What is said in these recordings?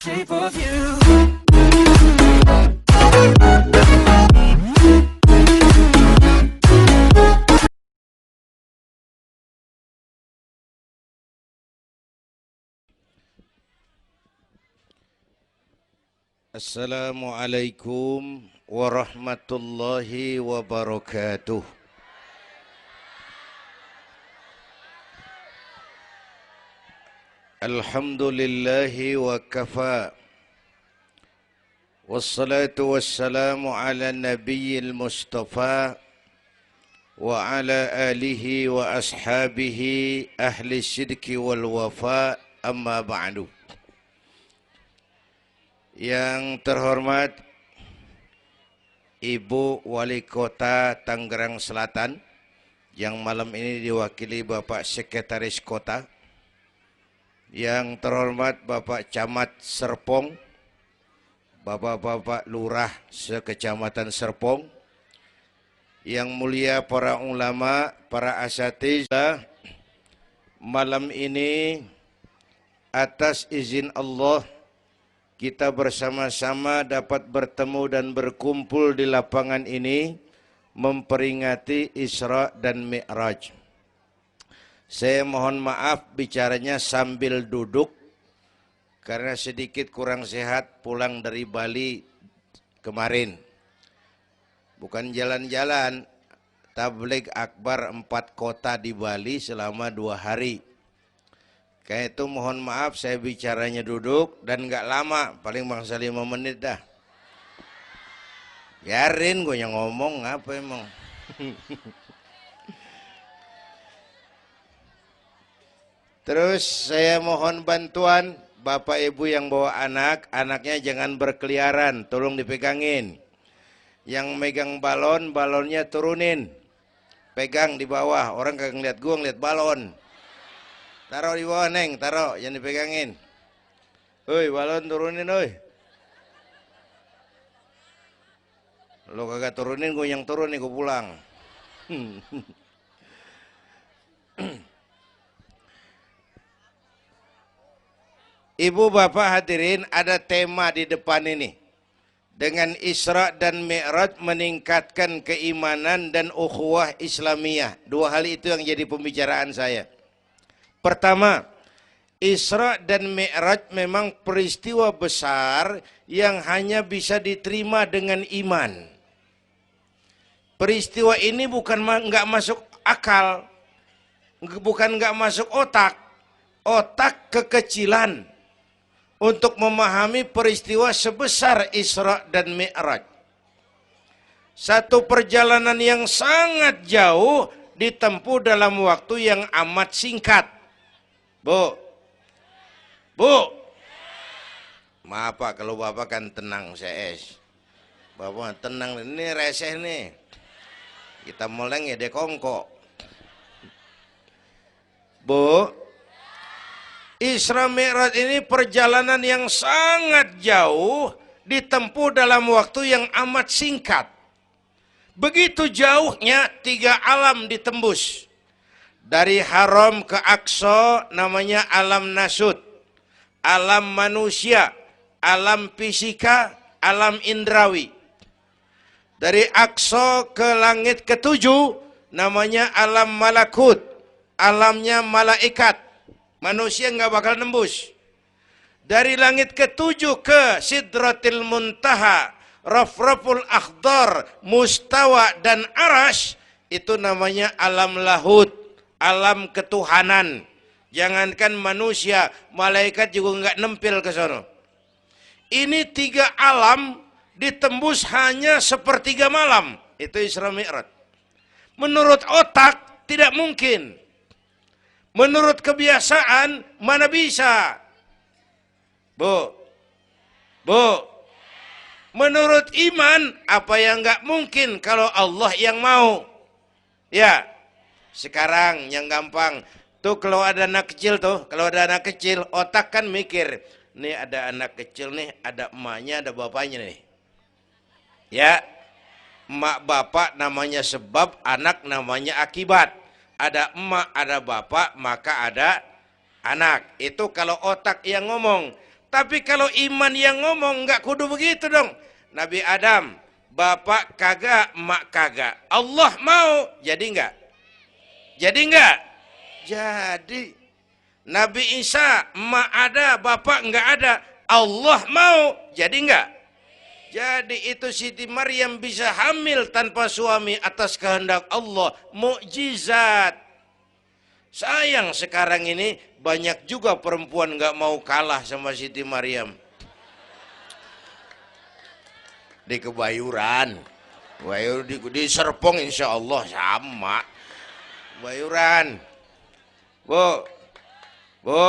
shape of you. Assalamualaikum warahmatullahi wabarakatuh. Alhamdulillahi wa kafa. Wassalatu wassalamu ala nabiyyil mustafa wa ala alihi wa ashabihi ahli sidki wal wafa, amma ba'du. Yang terhormat Ibu Wali Kota Tangerang Selatan, yang malam ini diwakili Bapak Sekretaris Kota. Yang terhormat Bapak Camat Serpong, Bapak-bapak Lurah sekecamatan Serpong. Yang mulia para ulama, para asatidzah, malam ini atas izin Allah kita bersama-sama dapat bertemu dan berkumpul di lapangan ini memperingati Isra dan Mi'raj. Saya mohon maaf bicaranya sambil duduk karena sedikit kurang sehat pulang dari Bali kemarin. Bukan jalan-jalan, tabligh akbar 4 kota di Bali selama 2 hari. Kayak itu mohon maaf saya bicaranya duduk dan gak lama, paling bangsa 5 menit dah. Biarin gue yang ngomong, apa emang. Terus saya mohon bantuan Bapak Ibu yang bawa anak, anaknya jangan berkeliaran, tolong dipegangin. Yang megang balon, balonnya turunin. Pegang di bawah, orang kagak ngeliat gue, ngeliat balon. Taruh di bawah, Neng, taruh, jangan dipegangin. Hoi, balon turunin, hoi. Lo kagak turunin, gue yang turun nih, gue pulang. Ibu bapak hadirin, ada tema di depan ini. Dengan Isra dan Mi'raj meningkatkan keimanan dan ukhuwah Islamiyah. 2 hal itu yang jadi pembicaraan saya. Pertama, Isra dan Mi'raj memang peristiwa besar yang hanya bisa diterima dengan iman. Peristiwa ini bukan nggak masuk akal, bukan nggak masuk otak. Otak kekecilan untuk memahami peristiwa sebesar Isra dan Mi'raj. Satu perjalanan yang sangat jauh ditempuh dalam waktu yang amat singkat. Bu, maaf Pak, kalau Bapak kan tenang CS. Bapak tenang, ini reseh nih. Kita meleng ya dekongko. Bu, Isra Mi'raj ini perjalanan yang sangat jauh ditempuh dalam waktu yang amat singkat. Begitu jauhnya 3 alam ditembus. Dari Haram ke Aqsa namanya alam nasut, alam manusia, alam fisika, alam indrawi. Dari Aqsa ke langit ke-7 namanya alam malakut, alamnya malaikat. Manusia nggak bakal nembus. Dari langit ke-7 ke Sidratil Muntaha, Rafraful Akhdar, Mustawa dan Arash, itu namanya alam lahut, alam ketuhanan. Jangankan manusia, malaikat juga nggak nempel ke sana. Ini 3 alam ditembus hanya sepertiga malam. Itu Isra Mi'raj. Menurut otak tidak mungkin. Menurut kebiasaan mana bisa? Bu, menurut iman apa yang nggak mungkin kalau Allah yang mau? Ya. Sekarang yang gampang tuh, kalau ada anak kecil otak kan mikir, nih ada anak kecil nih, ada emaknya, ada bapaknya nih. Ya, emak bapak namanya sebab, anak namanya akibat. Ada emak, ada bapak, maka ada anak. Itu kalau otak yang ngomong. Tapi kalau iman yang ngomong nggak kudu begitu dong. Nabi Adam, bapak kagak, mak kagak. Allah mau, jadi nggak? Jadi nggak? Jadi. Nabi Isa, mak ada, bapak nggak ada. Allah mau, jadi nggak? Jadi itu Siti Maryam bisa hamil tanpa suami atas kehendak Allah. Mukjizat. Sayang sekarang ini banyak juga perempuan nggak mau kalah sama Siti Maryam. Di Kebayuran, di Serpong insya Allah sama. Kebayuran. Bu,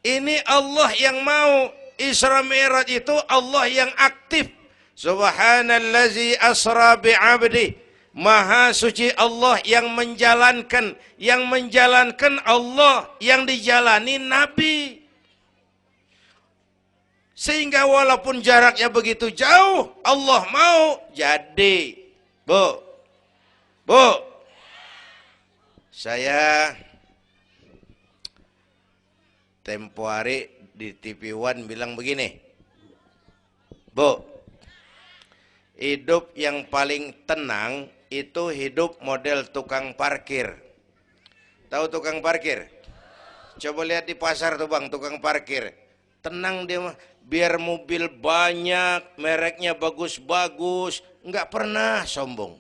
ini Allah yang mau. Isra Mi'raj itu Allah yang aktif. Subhanallazi asra bi'abdi. Maha suci Allah yang menjalankan. Yang menjalankan Allah, yang dijalani Nabi. Sehingga walaupun jaraknya begitu jauh, Allah mau jadi. Bu, saya tempo hari di TV One bilang begini, Bu, hidup yang paling tenang itu hidup model tukang parkir. Tahu tukang parkir? Coba lihat di pasar tuh bang, tukang parkir. Tenang dia mah, biar mobil banyak, mereknya bagus-bagus, nggak pernah sombong.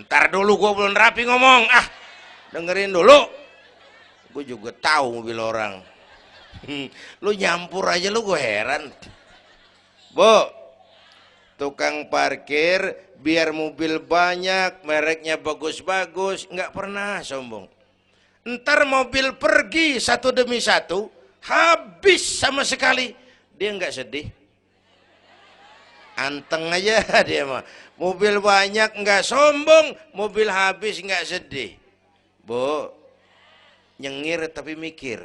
Ntar dulu gua belum rapi ngomong, dengerin dulu. Gue juga tahu mobil orang. Lu nyampur aja lu, gue heran. Bu, tukang parkir biar mobil banyak, mereknya bagus-bagus, nggak pernah sombong. Ntar mobil pergi satu demi satu, habis sama sekali, dia nggak sedih. Anteng aja dia mah. Mobil banyak nggak sombong, mobil habis nggak sedih. Bu, nyengir tapi mikir.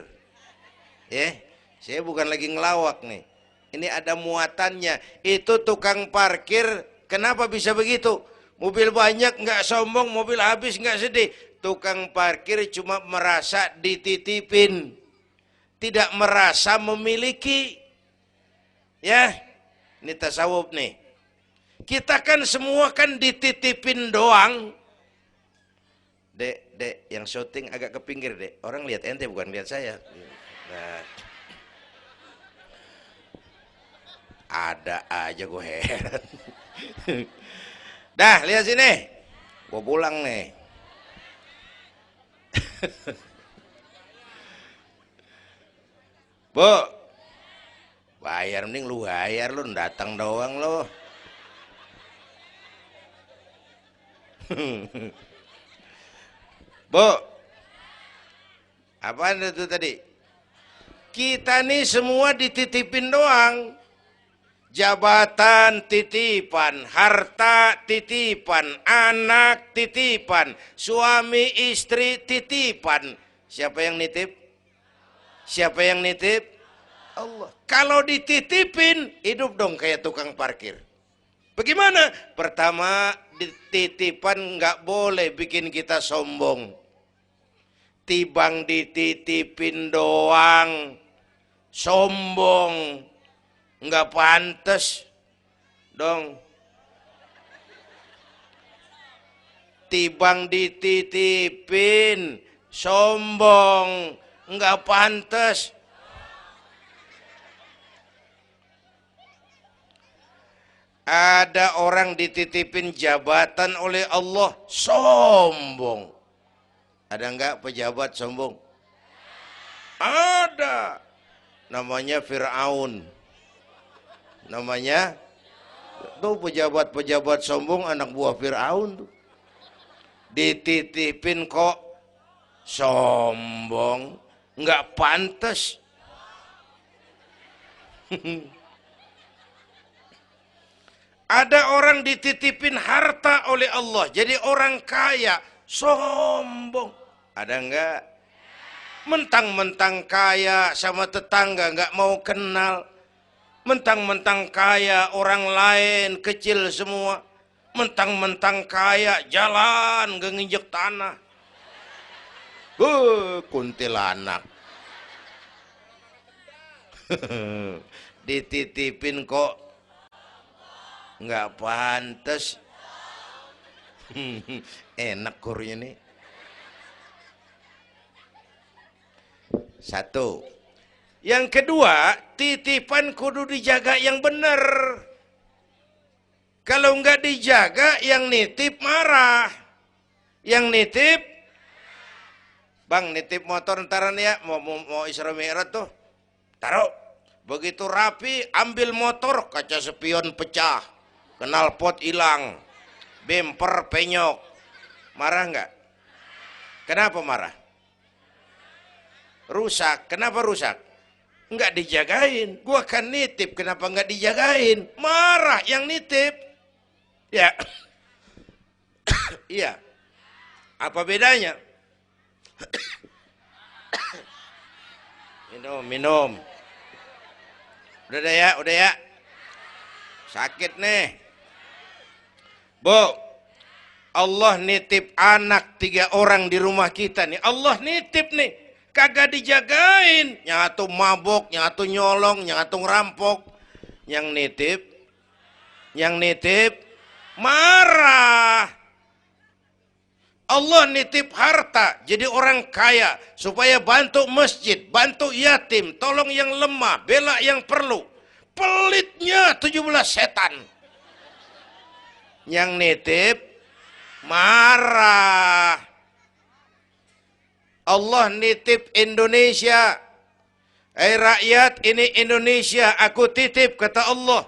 Saya bukan lagi ngelawak nih. Ini ada muatannya. Itu tukang parkir kenapa bisa begitu? Mobil banyak nggak sombong, mobil habis nggak sedih. Tukang parkir cuma merasa dititipin, tidak merasa memiliki. Ya, ini tasawuf nih. Kita kan semua kan dititipin doang. Dek, yang syuting agak ke pinggir, Dek. Orang lihat ente bukan lihat saya. Nah. Ada aja gue heran. Dah, lihat sini. Gue pulang nih. Bu, bayar, mending lu bayar, lu datang doang lu. Bu, apaan itu tadi? Kita nih semua dititipin doang. Jabatan titipan, harta titipan, anak titipan, suami istri titipan. Siapa yang nitip? Siapa yang nitip? Allah. Kalau dititipin, hidup dong kayak tukang parkir. Bagaimana? Pertama, dititipan nggak boleh bikin kita sombong. Tibang dititipin doang, sombong, nggak pantas dong. Tibang dititipin, sombong, nggak pantas. Ada orang dititipin jabatan oleh Allah, sombong. Ada enggak pejabat sombong? Ada. Namanya Fir'aun. Namanya tuh pejabat-pejabat sombong, anak buah Fir'aun tuh. Dititipin kok sombong, enggak pantas. Ada orang dititipin harta oleh Allah, jadi orang kaya, sombong. Ada enggak? Mentang-mentang kaya sama tetangga enggak mau kenal. Mentang-mentang kaya orang lain kecil semua. Mentang-mentang kaya jalan enggak nginjek tanah. Kuntilanak. Dititipin kok nggak pantas. Enak kurnya nih. Satu. Yang kedua, titipan kudu dijaga yang benar. Kalau nggak dijaga, yang nitip marah. Yang nitip, bang nitip motor ntaran ya, mau Isra Mi'raj tuh, taruh. Begitu rapi, ambil motor, kaca spion pecah, knalpot hilang, bemper penyok. Marah nggak? Kenapa marah? Rusak. Kenapa rusak? Nggak dijagain. Gua kan nitip, kenapa nggak dijagain? Marah yang nitip. Ya. Iya. Apa bedanya? Minum. Udah ya. Sakit nih. Bu, Allah nitip anak 3 orang di rumah kita nih. Allah nitip nih. Kagak dijagain. Nyatu mabok, nyatu nyolong, nyatu ngerampok. Yang nitip marah. Allah nitip harta jadi orang kaya supaya bantu masjid, bantu yatim, tolong yang lemah, bela yang perlu. Pelitnya 17 setan. Yang nitip marah. Allah nitip Indonesia. Rakyat, ini Indonesia, aku titip, kata Allah.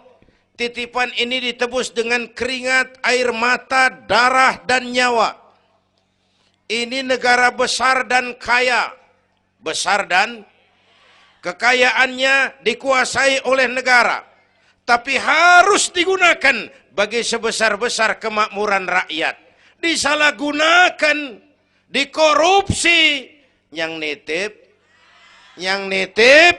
Titipan ini ditebus dengan keringat, air mata, darah, dan nyawa. Ini negara besar dan kaya. Besar dan kekayaannya dikuasai oleh negara. Tapi harus digunakan bagi sebesar-besar kemakmuran rakyat. Disalahgunakan, dikorupsi. Yang nitip,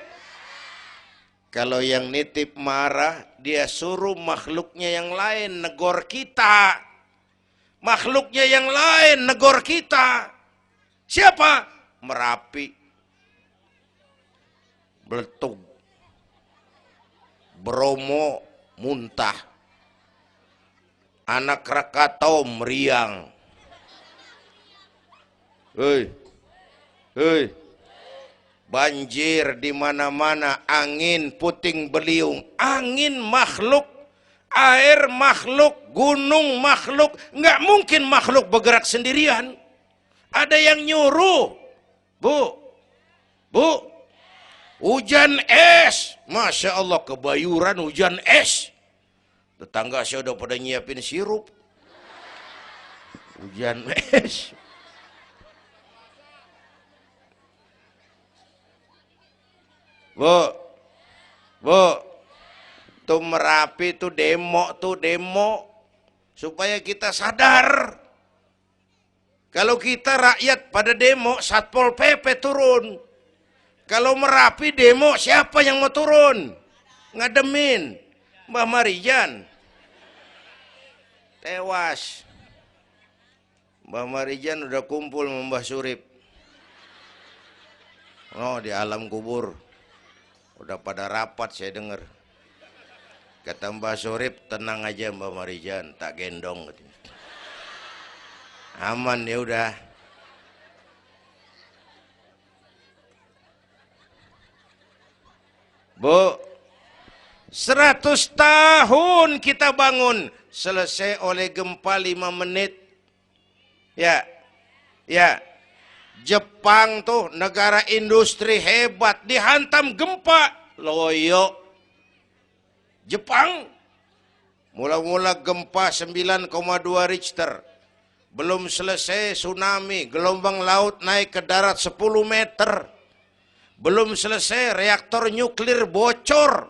kalau yang nitip marah, dia suruh makhluknya yang lain negor kita. Makhluknya yang lain negor kita. Siapa? Merapi, Beletung, Bromo muntah, Anak Krakatau meriang. Hei, banjir di mana-mana, angin puting beliung, angin makhluk, air makhluk, gunung makhluk. Nggak mungkin makhluk bergerak sendirian. Ada yang nyuruh. Bu, hujan es. Masya Allah, Kebayuran hujan es. Tetangga saya udah pada nyiapin sirup. Hujan es. Bu, tuh Merapi tuh demo, supaya kita sadar. Kalau kita rakyat pada demo, Satpol PP turun. Kalau Merapi demo, siapa yang mau turun? Ngademin. Mbah Marijan. Tewas. Mbah Marijan udah kumpul sama Mbah Surip. Oh, di alam kubur. Udah pada rapat saya dengar. Kata Mbah Surip, tenang aja Mbah Marijan, tak gendong. Aman ya udah. Bu, 100 tahun kita bangun, selesai oleh gempa 5 menit. Ya. Jepang tuh negara industri hebat, dihantam gempa, loyo. Jepang mula-mula gempa 9,2 Richter. Belum selesai tsunami, gelombang laut naik ke darat 10 meter. Belum selesai reaktor nuklir bocor.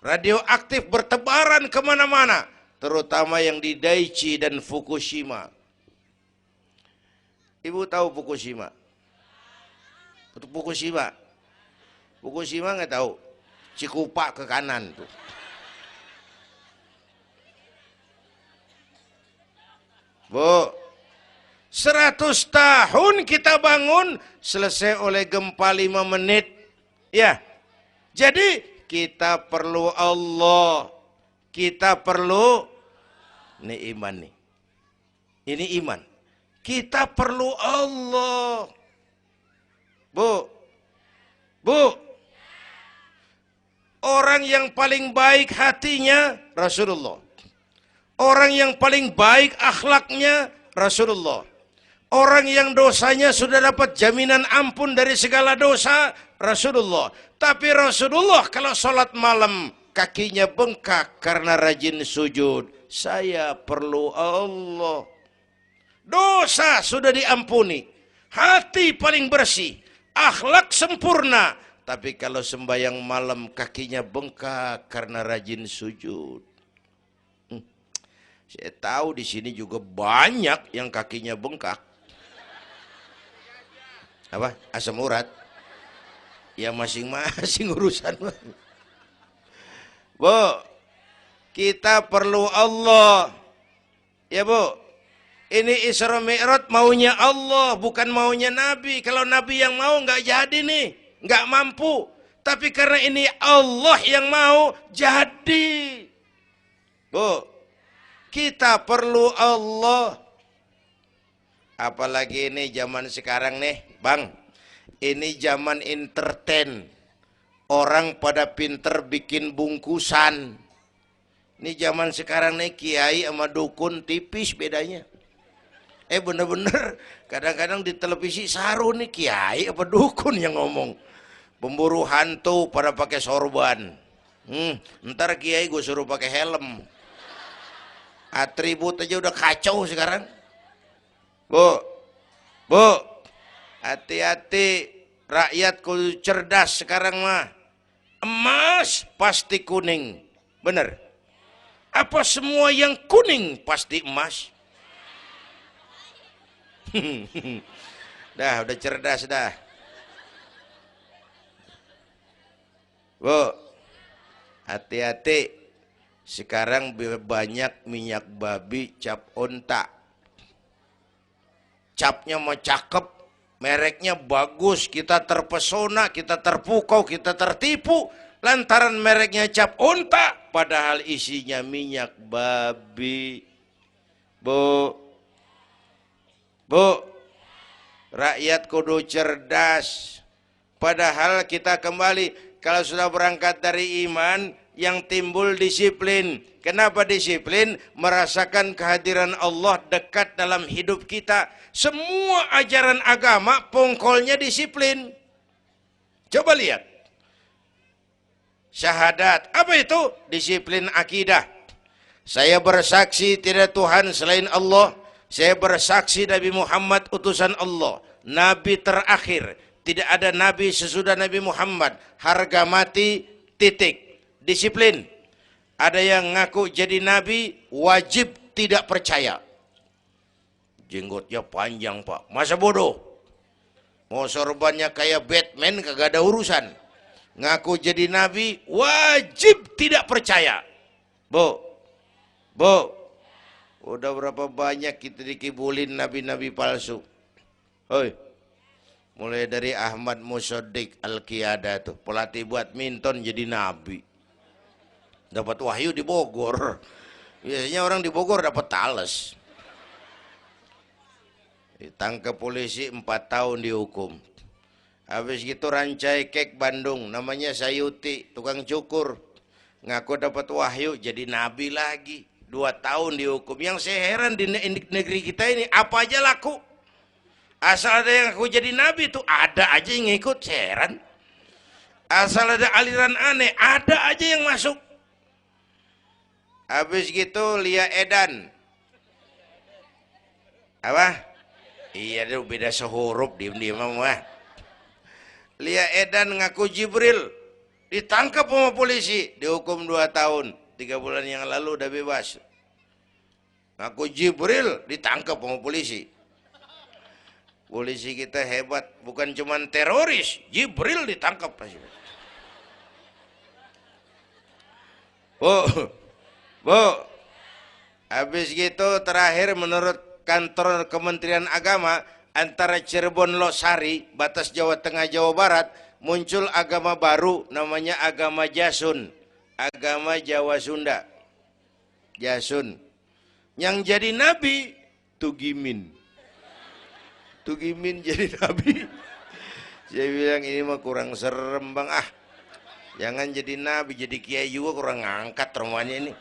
Radioaktif bertebaran kemana-mana, terutama yang di Daiichi dan Fukushima. Ibu tahu Fukushima? Fukushima nggak tahu. Cikupa ke kanan tuh. Bu, 100 tahun kita bangun, selesai oleh gempa 5 menit. Ya, Jadi kita perlu Allah. Kita perlu, ini iman nih. Ini iman. Kita perlu Allah. Bu, orang yang paling baik hatinya Rasulullah. Orang yang paling baik akhlaknya Rasulullah. Orang yang dosanya sudah dapat jaminan ampun dari segala dosa Rasulullah. Tapi Rasulullah kalau sholat malam kakinya bengkak karena rajin sujud. Saya perlu Allah. Dosa sudah diampuni. Hati paling bersih. Akhlak sempurna. Tapi kalau sembahyang malam kakinya bengkak karena rajin sujud. Saya tahu di sini juga banyak yang kakinya bengkak. Apa? Asam urat. Ya masing-masing urusan. Bu, kita perlu Allah. Ya Bu, ini Isra Mi'raj maunya Allah, bukan maunya Nabi. Kalau Nabi yang mau nggak jadi nih, nggak mampu. Tapi karena ini Allah yang mau, jadi. Bu, kita perlu Allah. Apalagi ini zaman sekarang nih, Bang. Ini zaman entertain. Orang pada pinter bikin bungkusan. Ini zaman sekarang nih, kiai sama dukun tipis bedanya. Bener-bener kadang-kadang di televisi saru nih kiai apa dukun yang ngomong. Pemburu hantu pada pakai sorban. Ntar kiai gue suruh pakai helm. Atribut aja udah kacau sekarang. Bu, hati-hati, rakyat kudu cerdas sekarang mah. Emas pasti kuning, bener? Apa semua yang kuning pasti emas? Udah cerdas dah. Bu, hati-hati. Sekarang banyak minyak babi cap onta. Capnya mau cakep, mereknya bagus, kita terpesona, kita terpukau, kita tertipu lantaran mereknya cap onta, padahal isinya minyak babi. Bu, rakyat kudu cerdas. Padahal kita kembali, kalau sudah berangkat dari iman, yang timbul disiplin. Kenapa disiplin? Merasakan kehadiran Allah dekat dalam hidup kita. Semua ajaran agama pongkolnya disiplin. Coba lihat. Syahadat, apa itu? Disiplin akidah. Saya bersaksi tidak Tuhan selain Allah. Saya bersaksi Nabi Muhammad utusan Allah. Nabi terakhir. Tidak ada Nabi sesudah Nabi Muhammad. Harga mati, titik. Disiplin. Ada yang ngaku jadi Nabi, wajib tidak percaya. Jenggotnya panjang Pak. Masa bodoh? Mau sorbannya kayak Batman, kagak ada urusan. Ngaku jadi Nabi, wajib tidak percaya. Bu, udah berapa banyak kita dikibulin nabi-nabi palsu. Hoi, mulai dari Ahmad Musaddiq Al-Qiyada tuh, pelatih badminton jadi nabi. Dapat wahyu di Bogor. Biasanya orang di Bogor dapat tales. Ditangkap polisi 4 tahun dihukum. Habis gitu Rancai Kek Bandung, namanya Sayuti, tukang cukur. Ngaku dapat wahyu jadi nabi lagi. 2 tahun dihukum. Yang saya heran di negeri kita ini apa aja laku. Asal ada yang ngaku jadi nabi tuh ada aja yang ngikut, saya heran. Asal ada aliran aneh, ada aja yang masuk. Habis gitu Lia Edan. Apa? Iya itu beda sehuruf diem-diem mah. Lia Edan ngaku Jibril. Ditangkap sama polisi, dihukum 2 tahun. 3 bulan yang lalu udah bebas. Ngaku Jibril, ditangkap sama polisi. Polisi kita hebat, bukan cuman teroris, Jibril ditangkap. Bu, habis gitu terakhir menurut kantor Kementerian Agama, antara Cirebon Losari, batas Jawa Tengah Jawa Barat, muncul agama baru namanya agama Jasun, agama Jawa Sunda. Jasun. Yang jadi nabi Tugimin. Tugimin jadi nabi. Saya bilang ini mah kurang serem bang, jangan jadi nabi, jadi kiai juga kurang ngangkat rumahnya ini.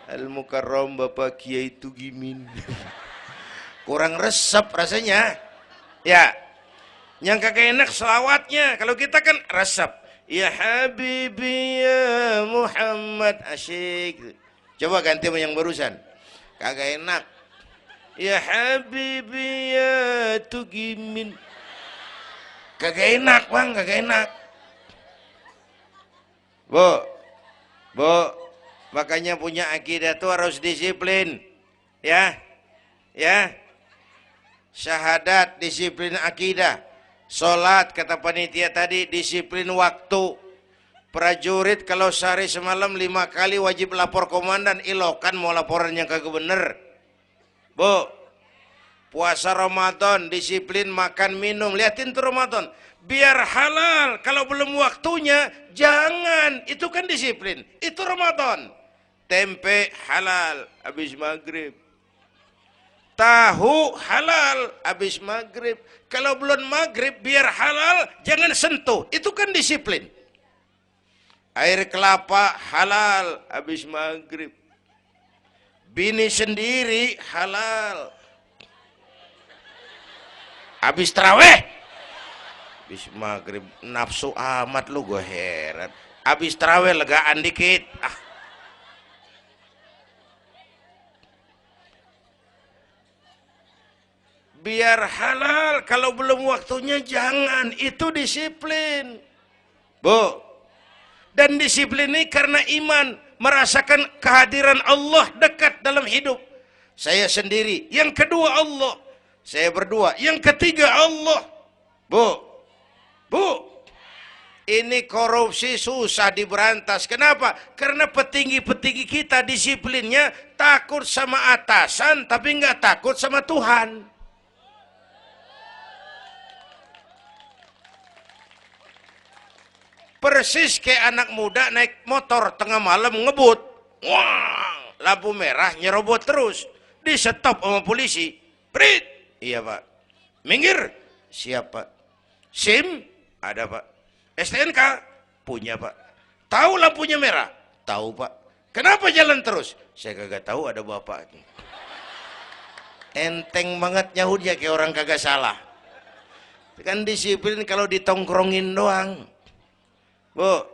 Al Mukarram Bapak Kiai Tugimin. Kurang resep rasanya. Ya, yang kagak enak selawatnya. Kalau kita kan resep. Ya Habibi ya Muhammad, asyik. Coba ganti sama yang barusan. Kagak enak. Ya Habibi ya Tugimin. Kagak enak bang, kagak enak. Bu, makanya punya akidah tuh harus disiplin. Ya, syahadat disiplin akidah. Sholat kata panitia tadi disiplin waktu. Prajurit kalau sehari semalam 5 kali wajib lapor komandan, ilokan mau laporannya kagak bener. Bu, puasa Ramadan disiplin makan minum, liatin tuh Ramadan biar halal, kalau belum waktunya jangan, itu kan disiplin, itu Ramadan. Tempe halal habis maghrib, tahu halal habis maghrib, kalau belum maghrib biar halal jangan sentuh, itu kan disiplin. Air kelapa halal habis maghrib, bini sendiri halal habis taraweh, habis maghrib nafsu amat lu, gue heran. Habis taraweh legaan dikit, biar halal, kalau belum waktunya jangan, itu disiplin. Bu, dan disiplin ini karena iman, merasakan kehadiran Allah dekat dalam hidup. Saya sendiri, yang kedua Allah, saya berdua, yang ketiga Allah. Bu, ini korupsi susah diberantas. Kenapa? Karena petinggi-petinggi kita disiplinnya takut sama atasan, tapi nggak takut sama Tuhan. Persis kayak anak muda naik motor tengah malam ngebut, wah, lampu merah nyerobot terus, di stop sama polisi. Prit, iya pak. Minggir, siap pak. SIM ada pak. STNK punya pak. Tahu lampunya merah? Tahu pak. Kenapa jalan terus? Saya kagak tahu, ada bapak. Enteng banget nyahutnya kayak orang kagak salah. Kan disiplin kalau ditongkrongin doang. Bu,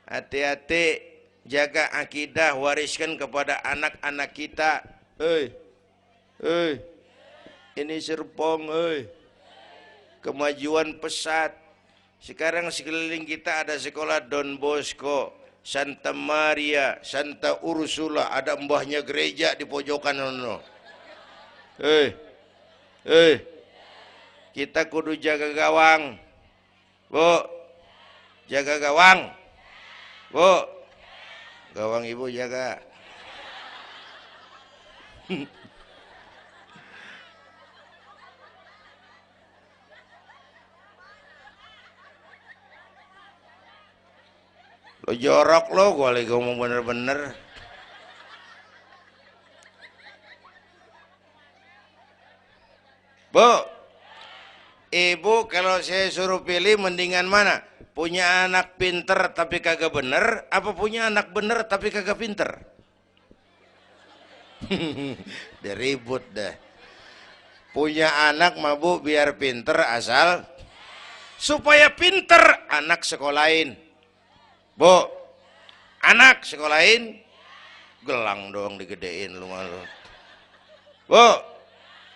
hati-hati, jaga akidah, wariskan kepada anak-anak kita. Ini Serpong, kemajuan pesat. Sekarang sekeliling kita ada sekolah Don Bosco, Santa Maria, Santa Ursula, ada mbahnya gereja di pojokan. Kita kudu jaga gawang. Bu, jaga gawang. Bu, gawang ibu jaga. Lo jorok lo, gue lagi ngomong bener-bener. Bu, ibu kalau saya suruh pilih mendingan mana? Punya anak pinter tapi kagak bener, apa punya anak bener tapi kagak pinter? Udah ribut dah. Punya anak mah bu biar pinter, asal supaya pinter anak sekolahin. Bu, anak sekolahin, gelang doang digedein lu malu. Bu,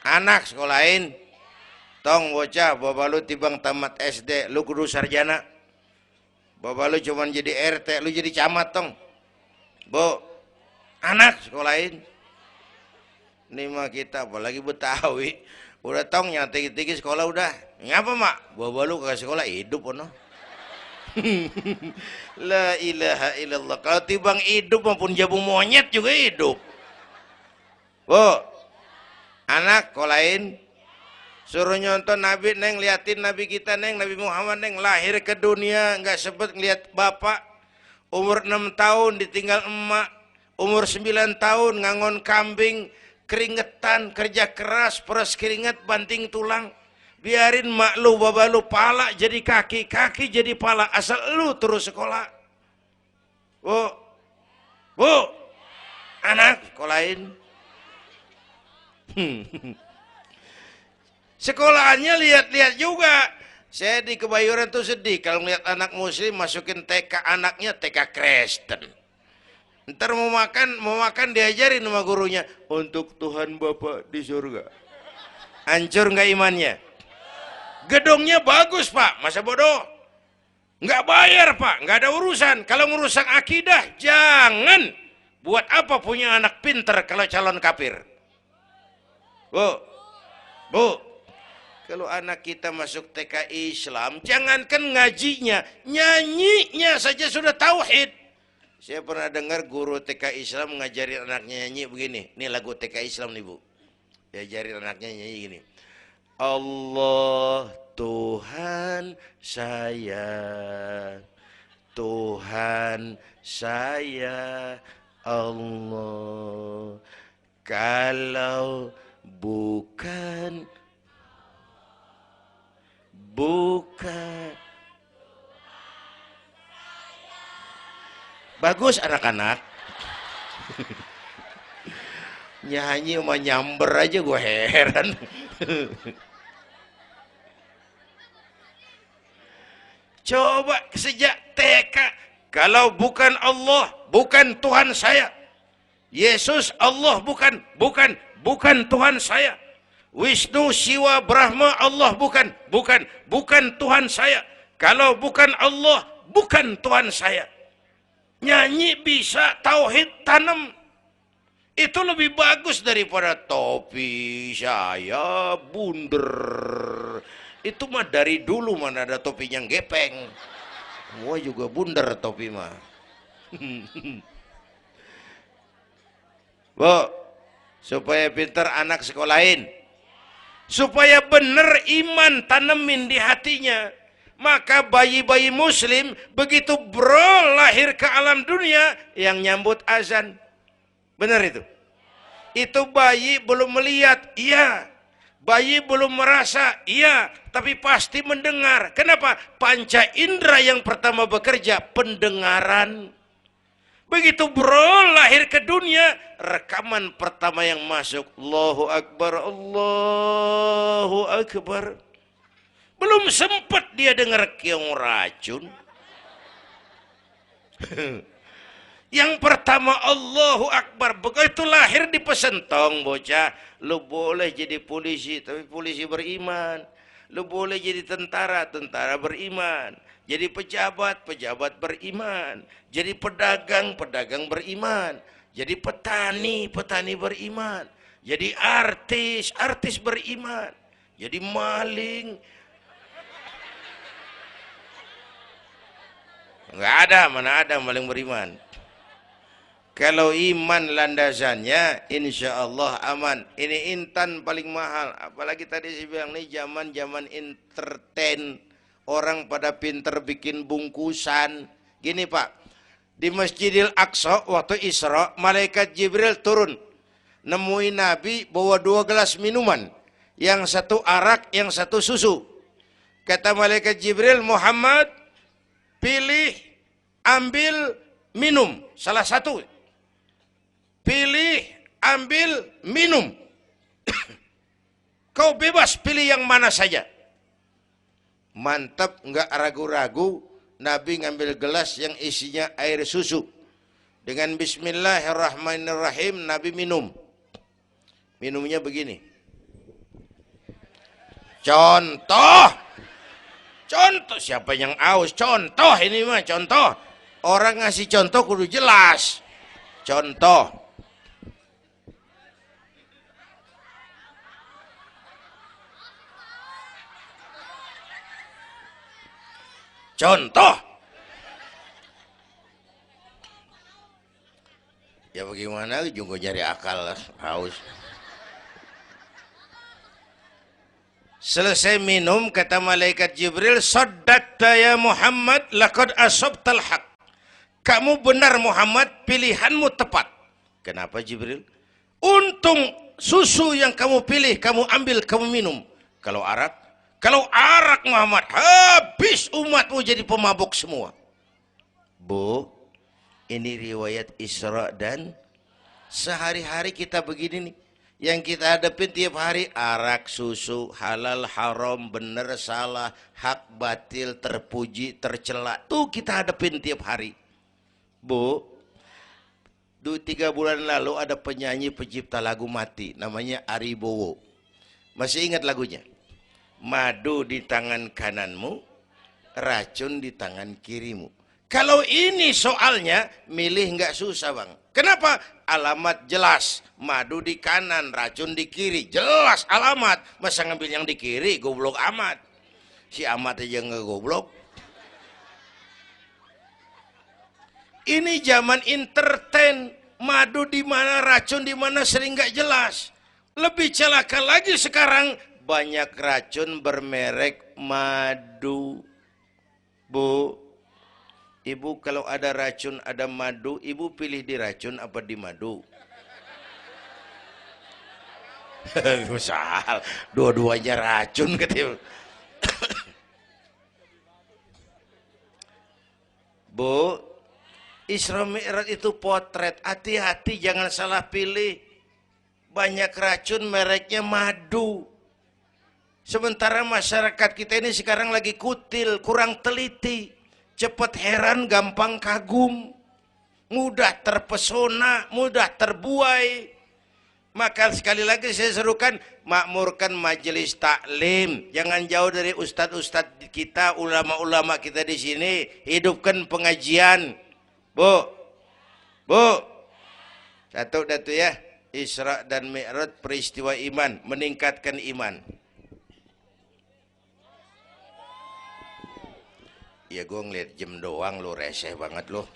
anak sekolahin, tong bocah, bapak lu tibang tamat SD, lu kudu sarjana. Bapak lu cuman jadi RT, lu jadi camat tong. Bu, anak sekolahin. Ini mah kita apalagi Betawi, udah tong nyantai-tinggi sekolah udah. Ngapa mak? Bapak lu ke sekolah hidup ono. La ilaha illallah. Kalau tibang hidup maupun jabu monyet juga hidup. Bu, anak sekolahin, Suruh nyonton Nabi, neng liatin Nabi kita, neng Nabi Muhammad, neng lahir ke dunia nggak sempet ngeliat bapak. Umur 6 tahun ditinggal emak, umur 9 tahun ngangon kambing, keringetan, kerja keras, peres keringet, banting tulang. Biarin mak lu, baba lu, pala jadi kaki, kaki jadi pala, asal lu terus sekolah. Bu, anak sekolahin. Sekolahannya lihat-lihat juga. Saya di Kebayoran tuh sedih kalau melihat anak muslim masukin TK, anaknya TK Kristen. Ntar mau makan diajarin sama gurunya untuk Tuhan Bapa di surga. Hancur nggak imannya? Gedungnya bagus pak, masa bodoh? Nggak bayar pak, nggak ada urusan. Kalau merusak akidah, jangan. Buat apa punya anak pinter kalau calon kafir? Bu, kalau anak kita masuk TK Islam, jangankan ngajinya, nyanyinya saja sudah tauhid. Saya pernah dengar guru TK Islam ngajarin anaknya nyanyi begini. Ini lagu TK Islam nih bu. Diajarin anaknya nyanyi gini. Allah Tuhan saya, Tuhan saya Allah. Kalau bukan bagus anak-anak. Nyanyi sama nyamber aja gue heran. Coba sejak TK, kalau bukan Allah, bukan Tuhan saya. Yesus Allah bukan Tuhan saya. Wisnu, Siwa, Brahma, Allah bukan Tuhan saya. Kalau bukan Allah, bukan Tuhan saya. Nyanyi bisa, tauhid tanam. Itu lebih bagus daripada topi saya bunder. Itu mah dari dulu mana ada topi yang gepeng. Gua juga bunder topi mah. Bu, supaya pintar anak sekolahin. Supaya benar iman tanemin di hatinya. Maka bayi-bayi muslim begitu bro lahir ke alam dunia yang nyambut azan. Benar itu? Itu bayi belum melihat, iya. Bayi belum merasa, iya. Tapi pasti mendengar. Kenapa? Panca indera yang pertama bekerja, pendengaran. Begitu bro lahir ke dunia, rekaman pertama yang masuk, Allahu Akbar, Allahu Akbar. Belum sempat dia dengar keong racun. Yang pertama Allahu Akbar. Begitu lahir dipesentong bocah, lu boleh jadi polisi, tapi polisi beriman. Lu boleh jadi tentara, tentara beriman. Jadi pejabat, pejabat beriman. Jadi pedagang, pedagang beriman. Jadi petani, petani beriman. Jadi artis, artis beriman. Jadi maling. Enggak ada, mana ada maling beriman. Kalau iman landasannya, insya Allah aman. Ini intan paling mahal. Apalagi tadi saya bilang nih zaman entertain. Orang pada pinter bikin bungkusan. Gini pak, di Masjidil Aqsa waktu Isra, malaikat Jibril turun. Nemuin Nabi bawa 2 gelas minuman. Yang satu arak, yang satu susu. Kata malaikat Jibril, Muhammad, pilih, ambil, minum. Salah satu. Pilih, ambil, minum. Kau bebas pilih yang mana saja. Mantap, enggak ragu-ragu. Nabi ngambil gelas yang isinya air susu. Dengan bismillahirrahmanirrahim, Nabi minum. Minumnya begini. Contoh. Contoh, siapa yang aus? Contoh ini mah, contoh. Orang ngasih contoh kudu jelas. Contoh. Contoh. Ya bagaimana juga nyari akal haus. Selesai minum kata malaikat Jibril, "Saddaqta ya Muhammad, laqad asabtal haq." Kamu benar Muhammad, pilihanmu tepat. Kenapa Jibril? Untung susu yang kamu pilih, kamu ambil, kamu minum. Kalau arak Muhammad, habis umatmu jadi pemabuk semua. Bu, ini riwayat Isra dan sehari-hari kita begini nih. Yang kita hadapin tiap hari, arak, susu, halal, haram, benar, salah, hak, batil, terpuji, tercela. Tuh kita hadapin tiap hari. Bu, 3 bulan lalu ada penyanyi pencipta lagu mati, namanya Ari Bowo. Masih ingat lagunya? Madu di tangan kananmu, racun di tangan kirimu. Kalau ini soalnya, milih nggak susah bang. Kenapa? Alamat jelas. Madu di kanan, racun di kiri. Jelas alamat. Masa ngambil yang di kiri, goblok amat. Si amat aja nggak goblok. Ini zaman entertain. Madu di mana, racun di mana sering nggak jelas. Lebih celaka lagi sekarang, banyak racun bermerek madu. Bu, ibu kalau ada racun, ada madu, ibu pilih di racun apa di madu? Misal, dua-duanya racun katanya. Bu, Isra Mi'raj itu potret, hati-hati jangan salah pilih. Banyak racun mereknya madu. Sementara masyarakat kita ini sekarang lagi kutil, kurang teliti. Cepat heran, gampang kagum. Mudah terpesona, mudah terbuai. Maka sekali lagi saya serukan, makmurkan majelis taklim. Jangan jauh dari ustadz-ustadz kita, ulama-ulama kita di sini. Hidupkan pengajian. Bu, satu datu ya, Isra dan Mi'raj peristiwa iman, meningkatkan iman. Ya gue ngeliat jam doang, lo reseh banget lo.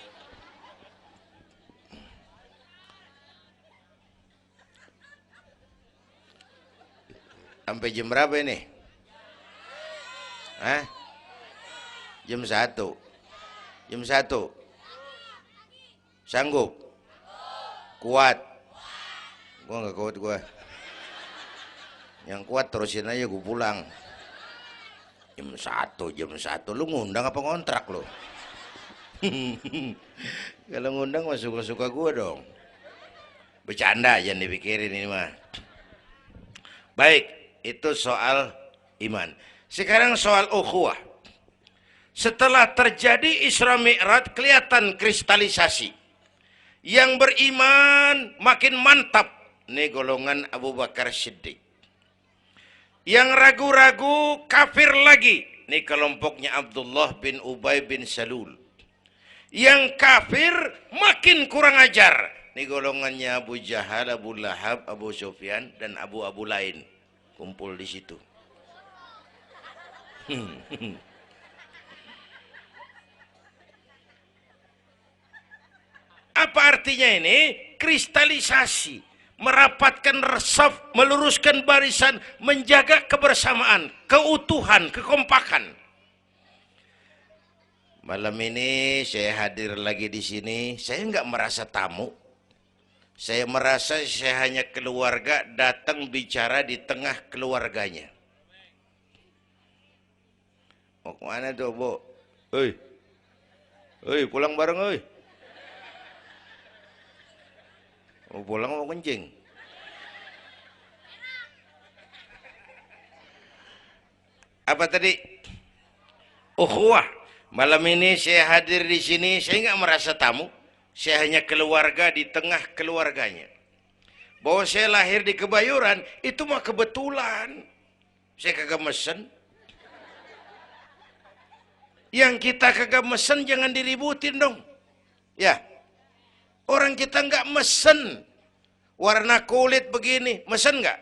Sampai jam berapa ini? Hah? Jam 1. Jam 1. Sanggup? Kuat? Gua nggak kuat gua. Yang kuat terusin aja, gua pulang. Jam 1. Lu ngundang apa ngontrak lu? Kalau ngundang mah suka-suka gua dong. Bercanda, jangan dipikirin ini mah. Baik, itu soal iman. Sekarang soal ukhuwah. Setelah terjadi Isra Mi'raj, kelihatan kristalisasi. Yang beriman makin mantap. Ini golongan Abu Bakar Siddiq. Yang ragu-ragu kafir lagi. Ini kelompoknya Abdullah bin Ubay bin Salul. Yang kafir makin kurang ajar. Ini golongannya Abu Jahal, Abu Lahab, Abu Sufyan, dan Abu lain. Kumpul di situ. Apa artinya ini? Kristalisasi, merapatkan resaf, meluruskan barisan, menjaga kebersamaan, keutuhan, kekompakan. Malam ini saya hadir lagi di sini, saya nggak merasa tamu. Saya merasa saya hanya keluarga datang bicara di tengah keluarganya. Mau kemana tuh, Bu? Pulang bareng, oi. Mau pulang mau kencing. Apa tadi? Ukhuwah. Malam ini saya hadir di sini, saya nggak merasa tamu. Saya hanya keluarga di tengah keluarganya. Bahwa saya lahir di Kebayoran, itu mah kebetulan. Saya kagak mesen. Yang kita kagak mesen jangan diributin dong. Ya. Orang kita nggak mesen warna kulit begini, mesen nggak?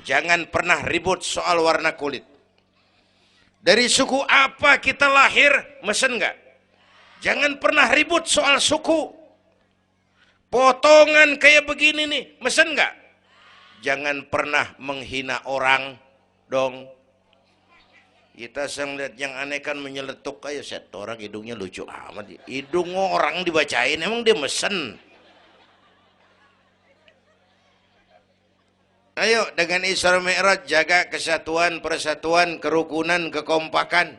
Jangan pernah ribut soal warna kulit. Dari suku apa kita lahir, mesen nggak? Jangan pernah ribut soal suku. Potongan kayak begini nih, mesen nggak? Jangan pernah menghina orang dong. Kita sang lihat yang aneh kan menyeletuk kayak set orang hidungnya lucu amat. Hidung orang dibacain emang dia mesen. Ayo dengan Isra Mi'raj jaga kesatuan, persatuan, kerukunan, kekompakan.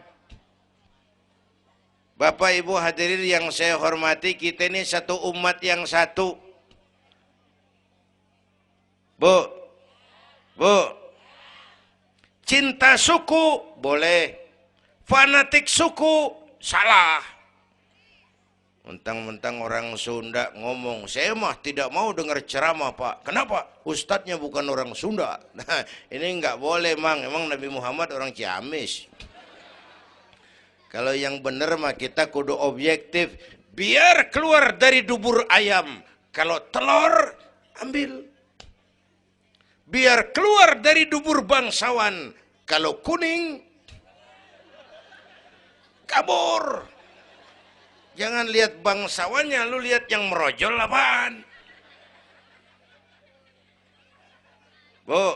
Bapak Ibu hadirin yang saya hormati, kita ini satu umat yang satu. Bu, cinta suku boleh, fanatik suku salah. Mentang-mentang orang Sunda ngomong, saya mah tidak mau dengar ceramah Pak. Kenapa? Ustadznya bukan orang Sunda. Nah, ini nggak boleh Mang. Emang Nabi Muhammad orang Ciamis. Kalau yang benar mah kita kudu objektif. Biar keluar dari dubur ayam. Kalau telur, ambil. Biar keluar dari dubur bangsawan. Kalau kuning, kabur. Jangan lihat bangsawannya, lu lihat yang merojol apaan. Bu,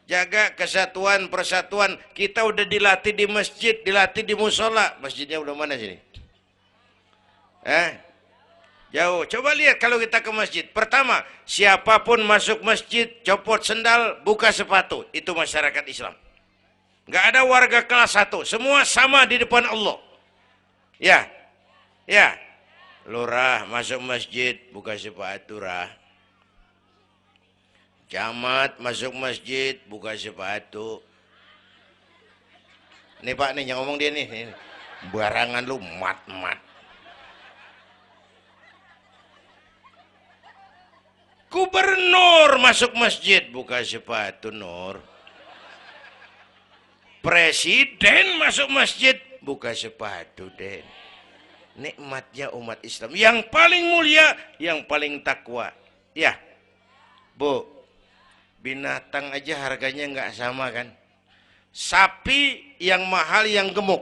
jaga kesatuan, persatuan. Kita udah dilatih di masjid, dilatih di musola. Masjidnya udah mana sini? Jauh. Coba lihat kalau kita ke masjid. Pertama, siapapun masuk masjid, copot sendal, buka sepatu. Itu masyarakat Islam. Nggak ada warga kelas 1. Semua sama di depan Allah. Ya, lurah masuk masjid, buka sepatu rah. Camat masuk masjid, buka sepatu. Nih Pak nih yang ngomong dia nih. Barangan lu mat. Gubernur masuk masjid, buka sepatu Nur. Presiden masuk masjid, buka sepatu Den. Nikmatnya umat Islam yang paling mulia, yang paling takwa. Ya, Bu, binatang aja harganya nggak sama kan? Sapi yang mahal yang gemuk.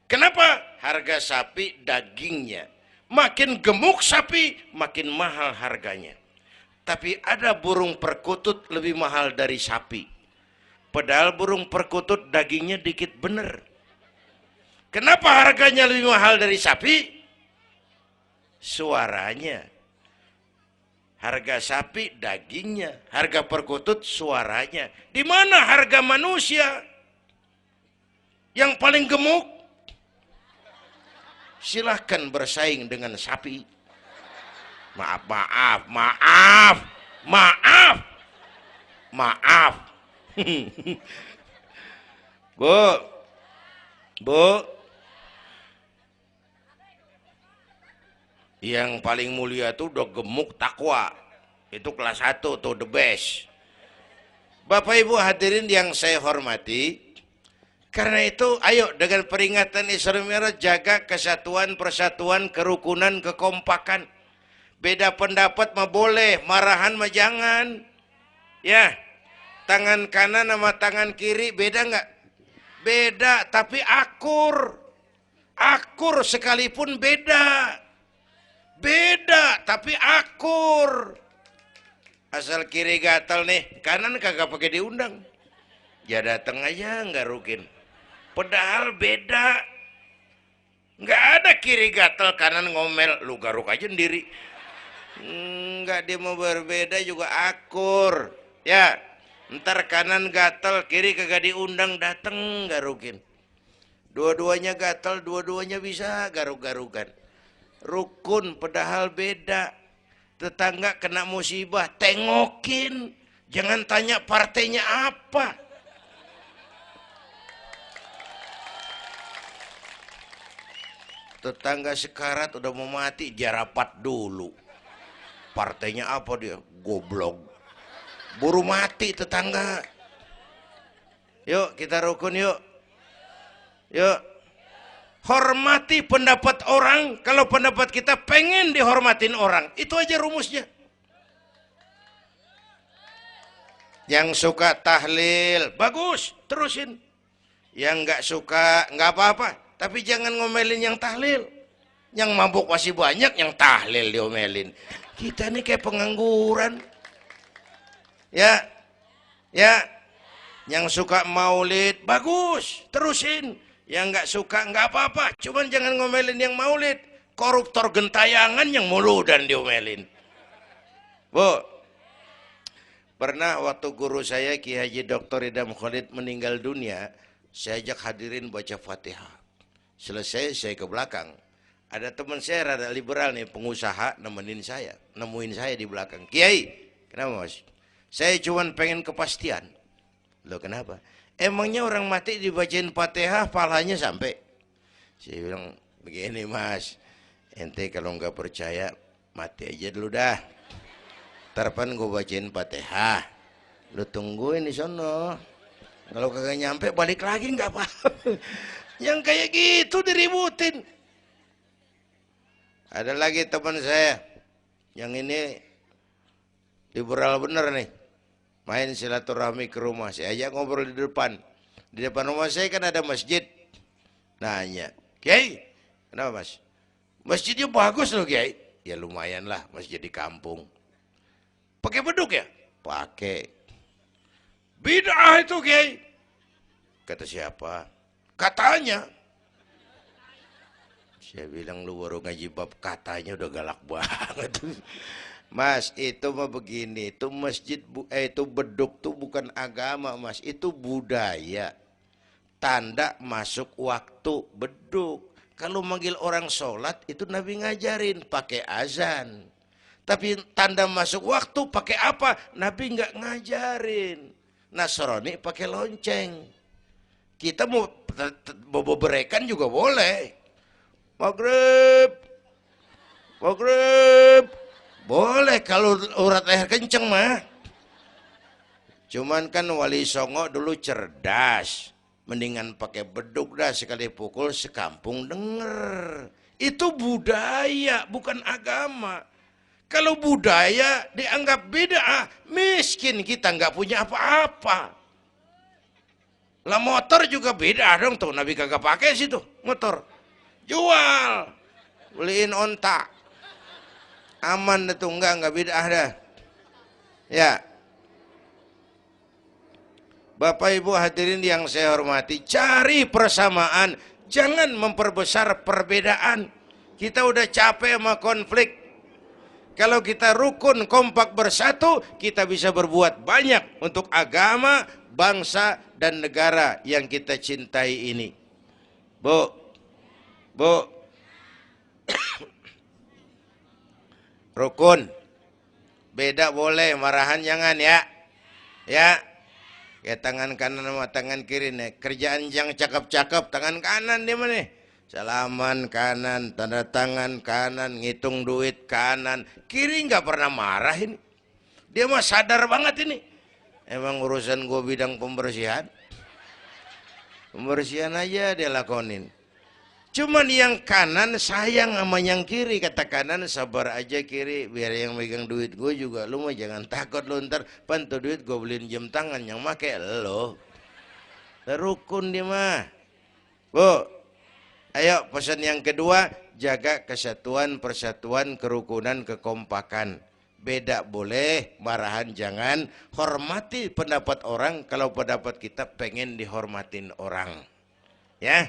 Kenapa? Harga sapi dagingnya. Makin gemuk sapi, makin mahal harganya. Tapi ada burung perkutut lebih mahal dari sapi. Padahal burung perkutut dagingnya dikit bener. Kenapa harganya lebih mahal dari sapi? Suaranya. Harga sapi dagingnya, harga perkutut suaranya. Di mana harga manusia? Yang paling gemuk? Silahkan bersaing dengan sapi. Maaf. Bu, yang paling mulia tuh udah gemuk takwa. Itu kelas 1 tuh the best. Bapak Ibu hadirin yang saya hormati, karena itu ayo dengan peringatan Isra Mi'raj jaga kesatuan, persatuan, kerukunan, kekompakan. Beda pendapat mah boleh, marahan mah jangan. Ya, tangan kanan sama tangan kiri beda nggak? Beda, tapi akur. Akur sekalipun beda. Beda, tapi akur. Asal kiri gatal nih, kanan kagak pakai diundang. Ya datang aja nggak rukin. Padahal beda. Nggak ada kiri gatal, kanan ngomel. Lu garuk aja sendiri. Nggak, dia mau berbeda juga akur. Ya, ntar kanan gatal, kiri kagak diundang, datang garukin. Dua-duanya gatal, dua-duanya bisa garuk-garukan. Rukun padahal beda. Tetangga kena musibah, tengokin. Jangan tanya partainya apa. Tetangga sekarat udah mau mati, jarapat dulu. Partainya apa dia? Goblok. Buru mati tetangga. Yuk kita rukun yuk. Hormati pendapat orang. Kalau pendapat kita pengen dihormatin orang, itu aja rumusnya. Yang suka tahlil, bagus, terusin. Yang nggak suka, nggak apa-apa. Tapi jangan ngomelin yang tahlil. Yang mabuk masih banyak, yang tahlil diomelin. Kita nih kayak pengangguran. Ya. Yang suka maulid, bagus, terusin. Yang nggak suka, nggak apa-apa. Cuman jangan ngomelin yang maulid. Koruptor gentayangan yang mulu dan diomelin. Bu, pernah waktu guru saya, Ki Haji Dr. Idham Khalid meninggal dunia, saya ajak hadirin baca Fatihah. Selesai, saya ke belakang. Ada teman saya rada liberal nih, pengusaha, nemuin saya di belakang. Kiai, kenapa mas? Saya cuman pengen kepastian. Loh kenapa? Emangnya orang mati dibacain Fatihah pahalanya sampai? Saya bilang begini mas, ente kalau nggak percaya mati aja dulu dah. Tarpan gue bacain Fatihah, lu tungguin di sono. Kalau kagak nyampe balik lagi nggak apa. Yang kayak gitu diributin. Ada lagi teman saya, yang ini liberal bener nih. Main silaturahmi ke rumah, saya ajak ngobrol di depan. Di depan rumah saya kan ada masjid. Nanya, Kiai, kenapa mas? Masjidnya bagus loh Kiai. Ya lumayan lah, masjid di kampung. Pakai beduk ya? Pakai. Bid'ah itu Kiai. Kata siapa? Katanya. Saya bilang lu baru ngaji bab katanya udah galak banget. Mas, itu mah begini, itu masjid, itu beduk tuh bukan agama mas, itu budaya. Tanda masuk waktu beduk. Kalau manggil orang sholat, itu Nabi ngajarin pakai azan. Tapi tanda masuk waktu pakai apa? Nabi nggak ngajarin. Nasrani pakai lonceng. Kita mau berekan juga boleh. Maghrib, maghrib. Boleh kalau urat leher kenceng mah. Cuman kan Wali Songo dulu cerdas. Mendingan pakai beduk dah, sekali pukul sekampung denger. Itu budaya, bukan agama. Kalau budaya dianggap bid'ah, miskin kita nggak punya apa-apa. Lah motor juga bid'ah dong tuh, Nabi kagak pakai situ motor. Jual, beliin onta. Aman itu enggak bid'ah dah. Ya. Bapak Ibu hadirin yang saya hormati, cari persamaan, jangan memperbesar perbedaan. Kita udah capek sama konflik. Kalau kita rukun, kompak bersatu, kita bisa berbuat banyak untuk agama, bangsa, dan negara yang kita cintai ini. Bu, rukun. Beda boleh, marahan jangan ya. Ya. Kayak tangan kanan sama tangan kiri nih. Kerjaan yang cakep-cakep, tangan kanan dia mana nih? Salaman kanan, tanda tangan kanan, ngitung duit kanan. Kiri nggak pernah marah ini. Dia mah sadar banget ini. Emang urusan gue bidang pembersihan. Pembersihan aja dia lakonin. Cuman yang kanan sayang sama yang kiri. Kata kanan sabar aja kiri, biar yang megang duit gue juga. Lu mah jangan takut lu ntar pantu duit gue beliin jam tangan yang make lo. Rukun dia mah. Bu, ayo pesan yang kedua, jaga kesatuan, persatuan, kerukunan, kekompakan. Beda boleh, marahan jangan. Hormati pendapat orang kalau pendapat kita pengen dihormatin orang. Ya.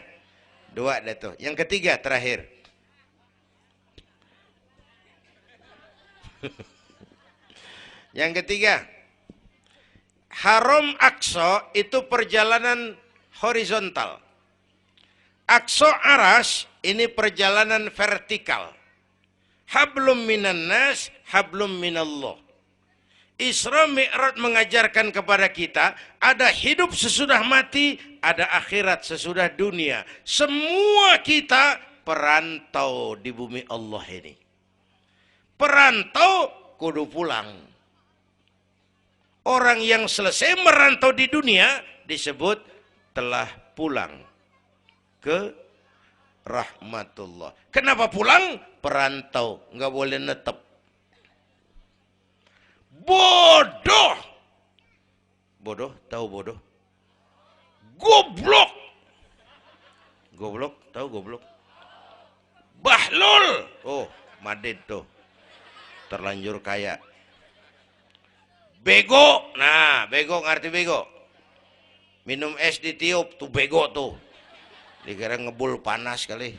Dua dah tuh. Yang ketiga terakhir. Yang ketiga, Haram Aqsa itu perjalanan horizontal. Aqsa Aras ini perjalanan vertikal. Hablum minan nas, hablum minallah. Isra Mi'raj mengajarkan kepada kita ada hidup sesudah mati, ada akhirat sesudah dunia. Semua kita perantau di bumi Allah ini. Perantau kudu pulang. Orang yang selesai merantau di dunia disebut telah pulang ke rahmatullah. Kenapa pulang? Perantau, nggak boleh netep. Bodoh. Bodoh, tahu bodoh? Goblok. Goblok, tahu goblok? Bahlul. Oh, Madid tuh. Terlanjur kaya. Bego. Nah, bego ngerti bego? Minum es ditiup, tuh bego tuh. Dikira ngebul panas kali.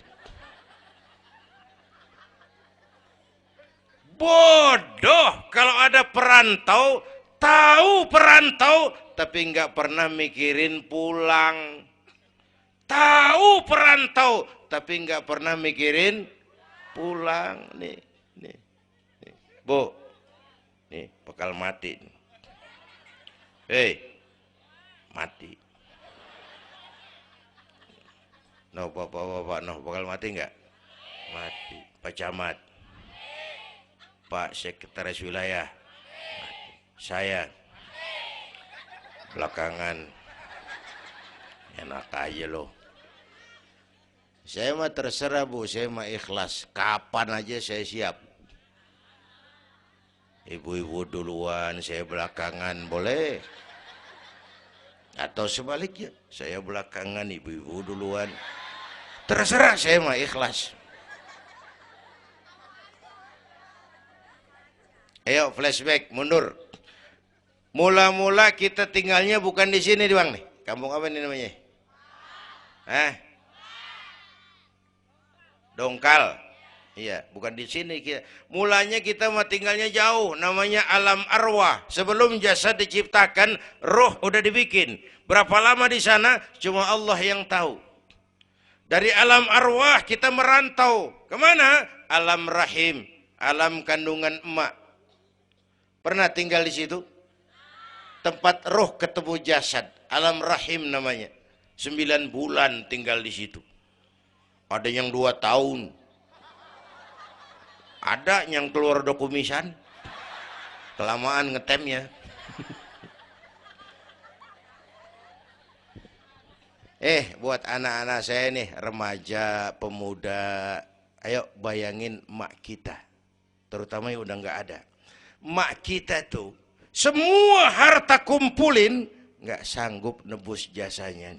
Bodoh kalau ada perantau, tahu perantau, tapi nggak pernah mikirin pulang. Tahu perantau, tapi nggak pernah mikirin pulang. Nih, nih, nih. Bu, nih bakal mati. Hei, mati. No, bapak, no, bakal mati nggak? Mati. Pak Camat, Pak Sekretaris Wilayah, saya belakangan enak aja loh. Saya mah terserah Bu, saya mah ikhlas. Kapan aja saya siap. Ibu-ibu duluan, saya belakangan, boleh. Atau sebaliknya, saya belakangan, ibu-ibu duluan. Terserah, saya mah ikhlas. Ayo flashback, mundur. Mula-mula kita tinggalnya bukan di sini doang nih. Kampung apa ini namanya? Hah? Dongkal. Iya, bukan di sini. Mulanya kita mah tinggalnya jauh, namanya alam arwah. Sebelum jasad diciptakan, roh udah dibikin. Berapa lama di sana? Cuma Allah yang tahu. Dari alam arwah kita merantau. Kemana? Alam rahim, alam kandungan emak. Pernah tinggal di situ? Tempat roh ketemu jasad, alam rahim namanya. 9 bulan tinggal di situ. Ada yang 2 tahun. Ada yang keluar dokumisan. Kelamaan ngetemnya. Buat anak-anak saya nih, remaja, pemuda, ayo bayangin mak kita. Terutama yang udah nggak ada. Mak kita tuh semua harta kumpulin nggak sanggup nebus jasanya.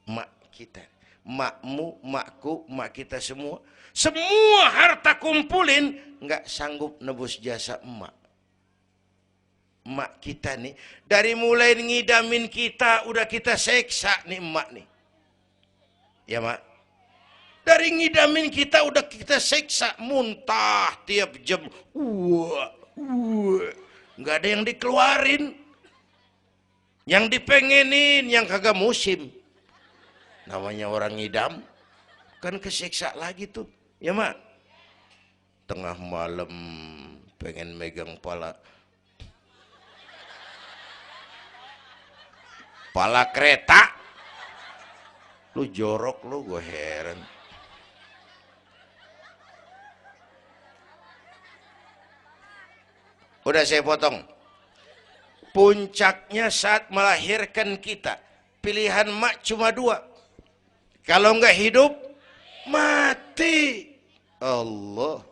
Mak kita, makmu, makku, mak kita semua harta kumpulin nggak sanggup nebus jasa emak. Emak kita nih dari mulai ngidamin kita udah kita seksa nih emak nih. Ya mak. Dari ngidamin kita udah kita seksa, muntah tiap jam. Nggak ada yang dikeluarin. Yang dipengenin, yang kagak musim. Namanya orang ngidam. Kan kesiksa lagi tuh. Ya mak. Tengah malam pengen megang pala kereta. Lu jorok lu, gue heran. Udah saya potong. Puncaknya saat melahirkan kita. Pilihan mak cuma 2. Kalau enggak hidup, mati. Allah.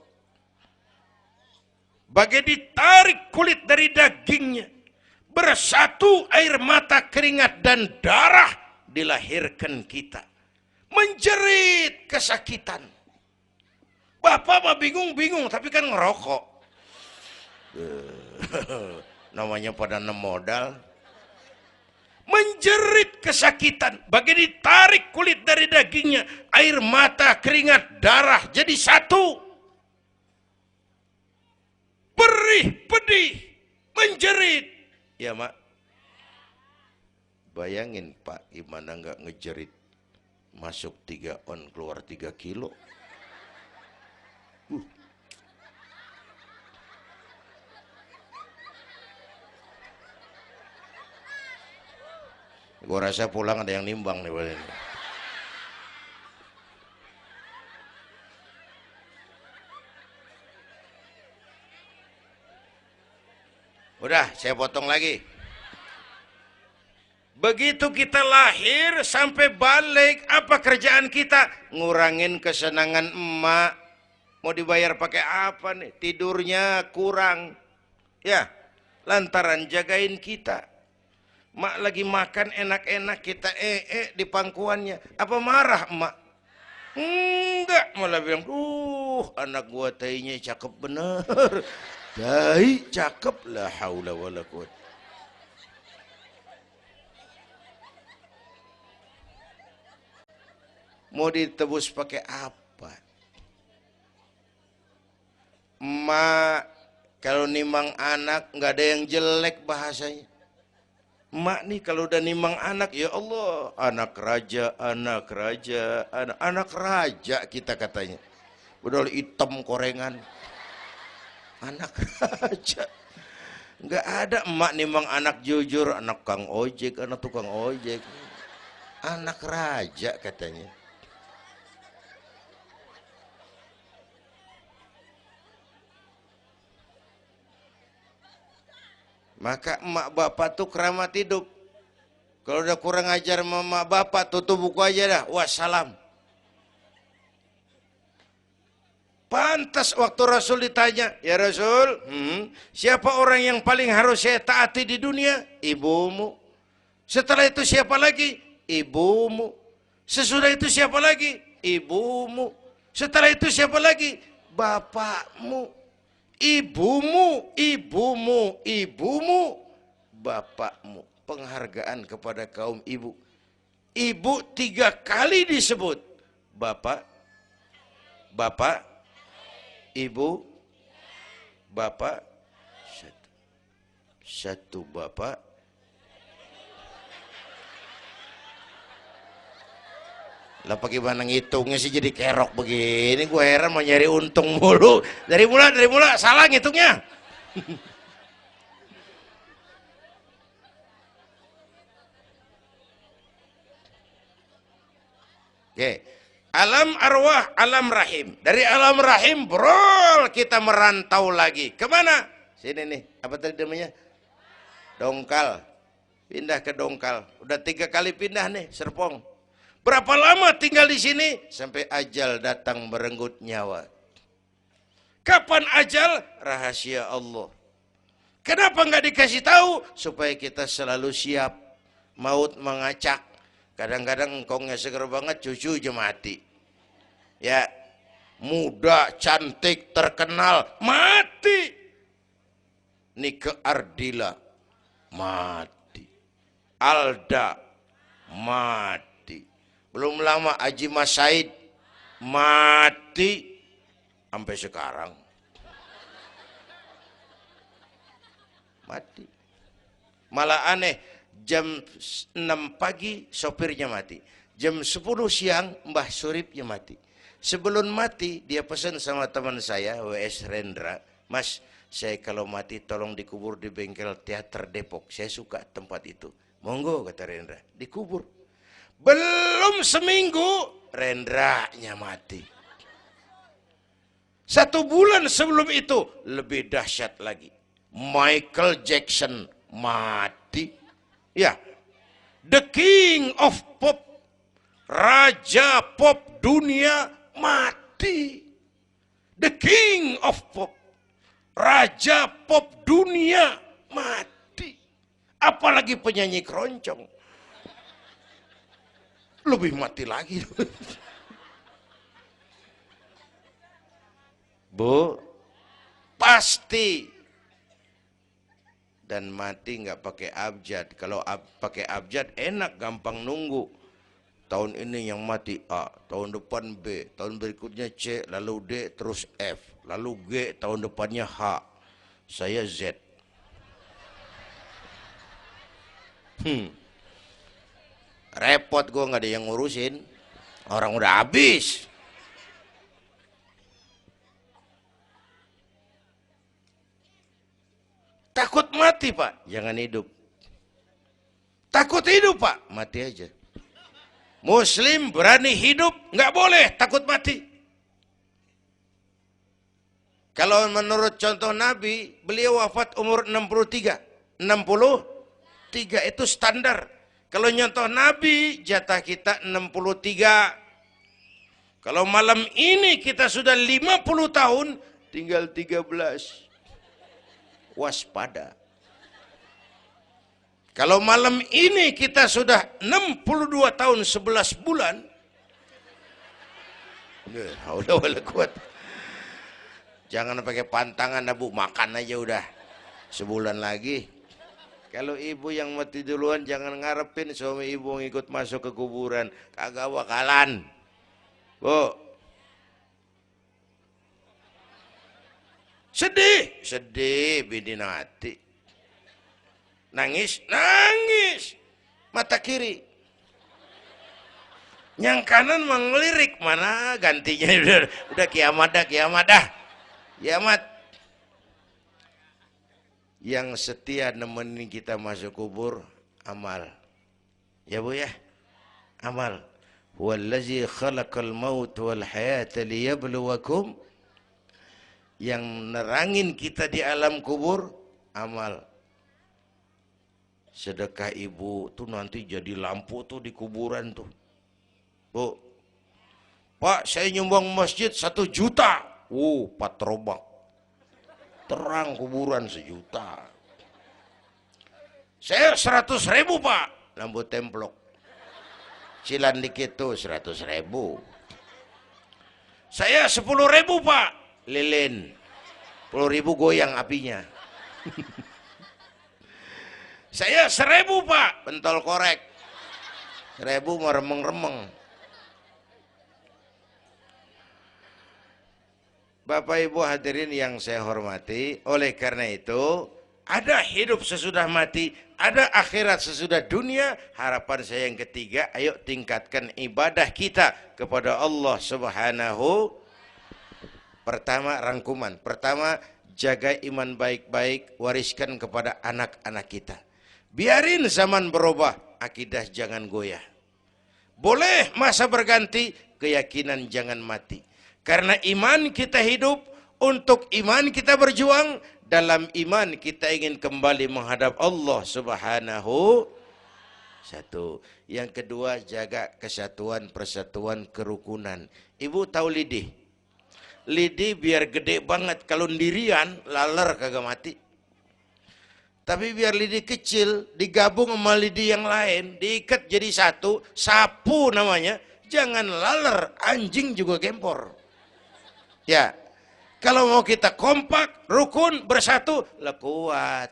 Bagai ditarik kulit dari dagingnya. Bersatu air mata, keringat, dan darah. Dilahirkan kita. Menjerit kesakitan. Bapak mah bingung-bingung, tapi kan ngerokok. Namanya pada modal. Menjerit kesakitan, bagai ditarik kulit dari dagingnya, air mata, keringat, darah jadi satu. Perih, pedih, menjerit. Ya mak. Bayangin Pak, gimana nggak ngejerit. Masuk 3 on, keluar 3 kilo. Gue rasa pulang ada yang nimbang nih. Udah, saya potong lagi. Begitu kita lahir sampai balik, apa kerjaan kita? Ngurangin kesenangan emak. Mau dibayar pakai apa nih? Tidurnya kurang. Ya, lantaran jagain kita. Mak lagi makan enak-enak, kita di pangkuannya. Apa marah emak? Enggak, malah bilang, anak gua tainya cakep bener. Tai cakep, la haula wala quwwata. Mau ditebus pakai apa? Mak, kalau nimang anak nggak ada yang jelek bahasanya. Mak nih kalau udah nimang anak, ya Allah, anak raja, anak raja, anak raja kita katanya. Udah hitam korengan. Anak raja. Nggak ada emak nimang anak jujur, anak kang ojek, anak tukang ojek. Anak raja katanya. Maka emak bapak tuh keramat hidup. Kalau udah kurang ajar sama emak bapak, tutup buku aja dah. Wassalam. Pantas waktu Rasul ditanya, ya Rasul, siapa orang yang paling harus saya taati di dunia? Ibumu. Setelah itu siapa lagi? Ibumu. Sesudah itu siapa lagi? Ibumu. Setelah itu siapa lagi? Bapakmu. Ibumu, ibumu, ibumu, bapakmu. Penghargaan kepada kaum ibu. Ibu 3 kali disebut. Bapak, bapak, ibu, bapak, satu bapak. Lah pakai mana ngitungnya sih jadi kerok begini? Gue heran mau nyari untung mulu. Dari mula salah ngitungnya. Oke. Alam arwah, alam rahim. Dari alam rahim, brol, kita merantau lagi. Kemana? Sini nih, apa tadi namanya? Dongkal. Pindah ke Dongkal. Udah 3 kali pindah nih, Serpong. Berapa lama tinggal di sini? Sampai ajal datang merenggut nyawa. Kapan ajal? Rahasia Allah. Kenapa nggak dikasih tahu? Supaya kita selalu siap. Maut mengacak. Kadang-kadang engkongnya seger banget, cucu aja mati. Ya, muda, cantik, terkenal, mati. Nike Ardila, mati. Alda, mati. Belum lama Haji Mas Said, mati. Sampai sekarang. Mati. Malah aneh, jam 6 pagi sopirnya mati. Jam 10 siang Mbah Suripnya mati. Sebelum mati dia pesan sama teman saya W.S. Rendra, Mas, saya kalau mati tolong dikubur di bengkel teater Depok. Saya suka tempat itu. Monggo kata Rendra, dikubur. Belum seminggu Rendranya mati. 1 bulan sebelum itu lebih dahsyat lagi. Michael Jackson mati. Ya, the king of pop, raja pop dunia mati. The king of pop, raja pop dunia mati. Apalagi penyanyi keroncong. Lebih mati lagi. Bu, pasti. Dan mati nggak pakai abjad. Kalau pakai abjad enak, gampang nunggu. Tahun ini yang mati A, tahun depan B, tahun berikutnya C, lalu D, terus F, lalu G, tahun depannya H. Saya Z. Repot gue, nggak ada yang ngurusin. Orang udah habis. Takut mati Pak, jangan hidup. Takut hidup Pak, mati aja. Muslim berani hidup, nggak boleh takut mati. Kalau menurut contoh Nabi, beliau wafat umur 63. 63 itu standar. Kalau nyontoh Nabi, jatah kita 63. Kalau malam ini kita sudah 50 tahun, tinggal 13. Waspada. Kalau malam ini kita sudah 62 tahun 11 bulan, udah kuat. Jangan pakai pantangan, Bu, makan aja udah. Sebulan lagi. Kalau ibu yang mati duluan jangan ngarepin suami ibu ngikut masuk ke kuburan, kagak bakalan. Bu. Sedih, sedih bini hati. Nangis, nangis. Mata kiri. Yang kanan mengelirik, mana gantinya udah kiamat dah, kiamat dah. Kiamat. Yang setia nemenin kita masuk kubur, amal. Ya Bu ya? Amal. Wallazi khalaqal maut wal hayata liyabluwakum. Yang nerangin kita di alam kubur, amal. Sedekah ibu tuh nanti jadi lampu tuh di kuburan tuh. Bu, Pak, saya nyumbang masjid 1 juta. Patrobak. Terang kuburan 1 juta. Saya 100.000 Pak. Lampu templok. Cilan dikit tuh 100.000. Saya 10.000 Pak. Lilin. 10.000 goyang apinya. Saya 1.000 Pak. Pentol korek. 1.000 mau remeng-remeng. Bapak Ibu hadirin yang saya hormati, oleh karena itu ada hidup sesudah mati, ada akhirat sesudah dunia. Harapan saya yang ketiga, ayo tingkatkan ibadah kita kepada Allah Subhanahu. Pertama, rangkuman. Pertama, jaga iman baik-baik, wariskan kepada anak-anak kita. Biarin zaman berubah, akidah jangan goyah. Boleh masa berganti, keyakinan jangan mati. Karena iman kita hidup, untuk iman kita berjuang, dalam iman kita ingin kembali menghadap Allah Subhanahu. Satu. Yang kedua, jaga kesatuan, persatuan, kerukunan. Ibu tahu lidi? Lidi biar gede banget, kalau ndirian, laler kagak mati. Tapi biar lidi kecil, digabung sama lidi yang lain, diikat jadi satu, sapu namanya, jangan laler, anjing juga gempor. Ya, kalau mau kita kompak, rukun, bersatu, lah kuat.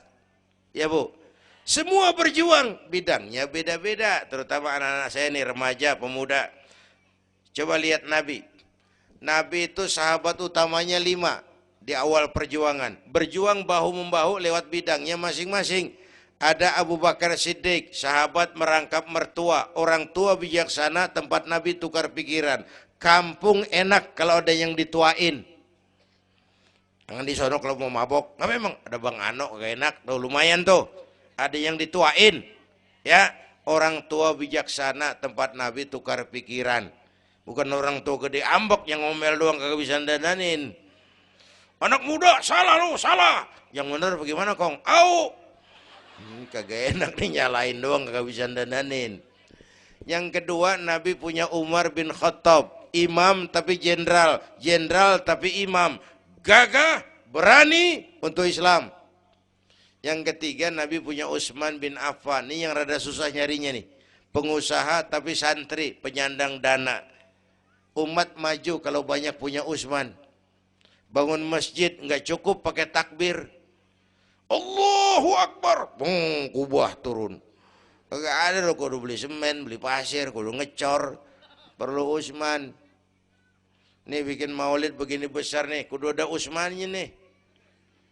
Ya Bu, semua berjuang, bidangnya beda-beda, terutama anak-anak saya nih, remaja, pemuda. Coba lihat Nabi. Nabi itu sahabat utamanya 5 di awal perjuangan. Berjuang bahu-membahu lewat bidangnya masing-masing. Ada Abu Bakar Siddiq, sahabat merangkap mertua, orang tua bijaksana, tempat Nabi tukar pikiran. Kampung enak kalau ada yang dituain. Jangan di sono kalau mau mabok. Nggak, memang ada Bang Ano gak enak, tuh lumayan tuh. Ada yang dituain. Ya, orang tua bijaksana, tempat Nabi tukar pikiran. Bukan orang tua gede ambek yang ngomel doang kagak bisa dandanin. Anak muda salah lu, salah. Yang bener bagaimana Kong? Au. Kagak enak nih, nyalain doang kagak bisa dandanin. Yang kedua, Nabi punya Umar bin Khattab. Imam tapi jenderal, jenderal tapi imam, gagah, berani untuk Islam. Yang ketiga, Nabi punya Utsman bin Affan. Ini yang rada susah nyarinya nih. Pengusaha tapi santri, penyandang dana. Umat maju kalau banyak punya Utsman. Bangun masjid nggak cukup pakai takbir. Allahu Akbar, kubah turun. Kagak ada loh, kudu beli semen, beli pasir, kudu ngecor. Perlu Utsman. Nih bikin maulid begini besar nih, kudu ada Utsmannya nih.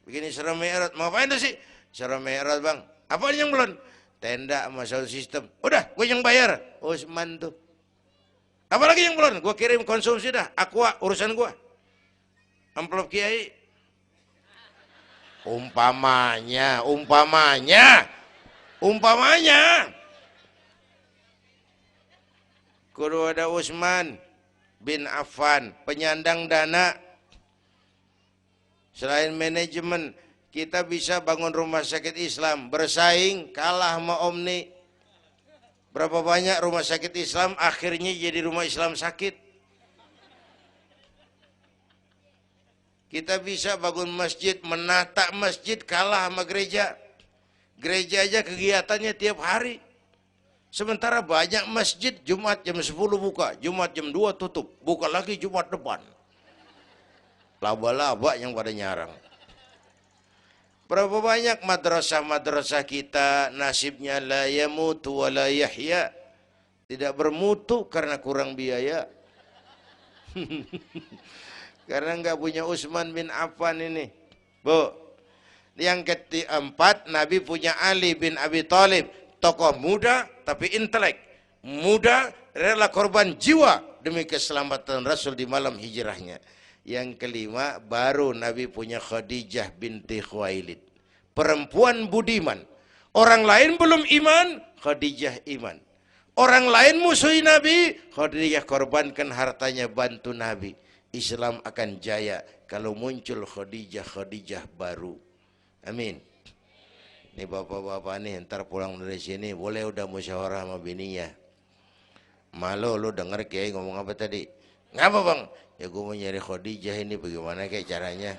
Begini Isra Mi'raj, mau ngapain tuh sih? Isra Mi'raj Bang, apa yang belum? Tenda sama sound system. Udah, gue yang bayar. Utsman tuh. Apalagi yang belum? Gue kirim konsumsi dah. Aqua, urusan gue. Amplop kiai. Umpamanya. Kudu ada Utsman bin Affan, penyandang dana. Selain manajemen, kita bisa bangun rumah sakit Islam, bersaing kalah sama Omni. Berapa banyak rumah sakit Islam akhirnya jadi rumah Islam sakit. Kita bisa bangun masjid, menata masjid, kalah sama gereja. Gereja aja kegiatannya tiap hari. Sementara banyak masjid Jumat jam 10 buka, Jumat jam 2 tutup, buka lagi Jumat depan. Laba-laba yang pada nyarang. Berapa banyak madrasah-madrasah kita nasibnya la yamutu wa la yahya. Tidak bermutu karena kurang biaya. Karena nggak punya Utsman bin Affan ini. Bu. Yang keempat, Nabi punya Ali bin Abi Thalib, tokoh muda tapi intelek. Muda, rela korban jiwa demi keselamatan Rasul di malam hijrahnya. Yang kelima, baru Nabi punya Khadijah binti Khuwailid, perempuan budiman. Orang lain belum iman, Khadijah iman. Orang lain musuhi Nabi, Khadijah korbankan hartanya bantu Nabi. Islam akan jaya kalau muncul Khadijah baru. Amin. Ini bapak-bapak nih, ntar pulang dari sini boleh udah musyawarah sama bininya. Malu lu denger Kiai ngomong apa tadi? Ngapa bang? Ya gue mau nyari Khadijah ini, bagaimana kayak caranya?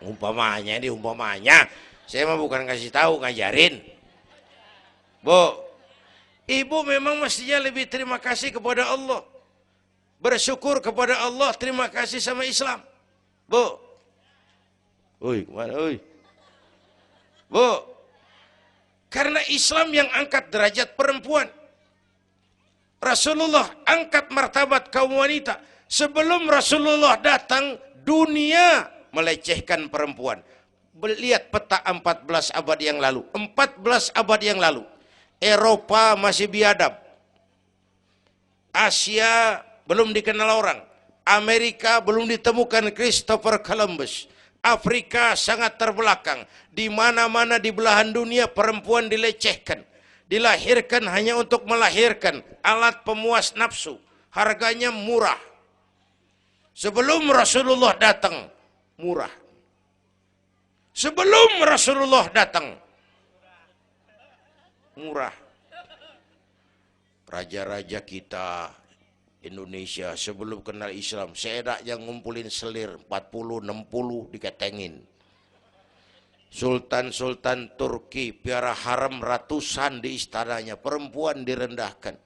Umpamanya ini umpamanya. Saya mah bukan kasih tahu, ngajarin. Bu, ibu memang mestinya lebih terima kasih kepada Allah. Bersyukur kepada Allah, terima kasih sama Islam. Bu. Oi, kemana oi? Bu. Karena Islam yang angkat derajat perempuan. Rasulullah angkat martabat kaum wanita. Sebelum Rasulullah datang, dunia melecehkan perempuan. Lihat peta 14 abad yang lalu. 14 abad yang lalu. Eropa masih biadab. Asia belum dikenal orang. Amerika belum ditemukan Christopher Columbus. Afrika sangat terbelakang. Di mana-mana di belahan dunia perempuan dilecehkan. Dilahirkan hanya untuk melahirkan, alat pemuas nafsu. Harganya murah. Sebelum Rasulullah datang, murah. Sebelum Rasulullah datang, murah. Raja-raja kita Indonesia sebelum kenal Islam, seedak yang ngumpulin selir 40-60 diketengin. Sultan-sultan Turki piara haram ratusan di istananya, perempuan direndahkan.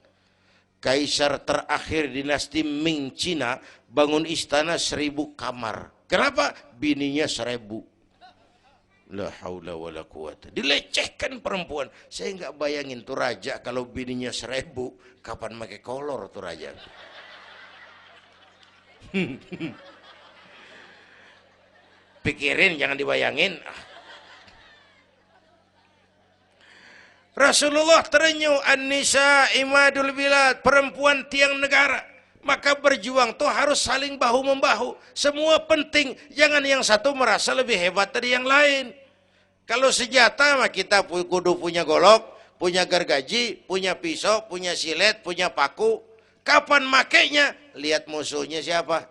Kaisar terakhir dinasti Ming Cina bangun istana 1000 kamar. Kenapa? Bininya 1000. La haula wala quwata. Dilecehkan perempuan. Saya nggak bayangin tuh raja kalau bininya 1000, kapan pakai kolor tuh raja. Pikirin, jangan dibayangin. Rasulullah terenyuh, an-nisa imadul bilad, perempuan tiang negara. Maka berjuang tuh harus saling bahu-membahu. Semua penting, jangan yang satu merasa lebih hebat dari yang lain. Kalau senjata mah kita kudu punya golok, punya gergaji, punya pisau, punya silet, punya paku. Kapan makainya? Lihat musuhnya siapa.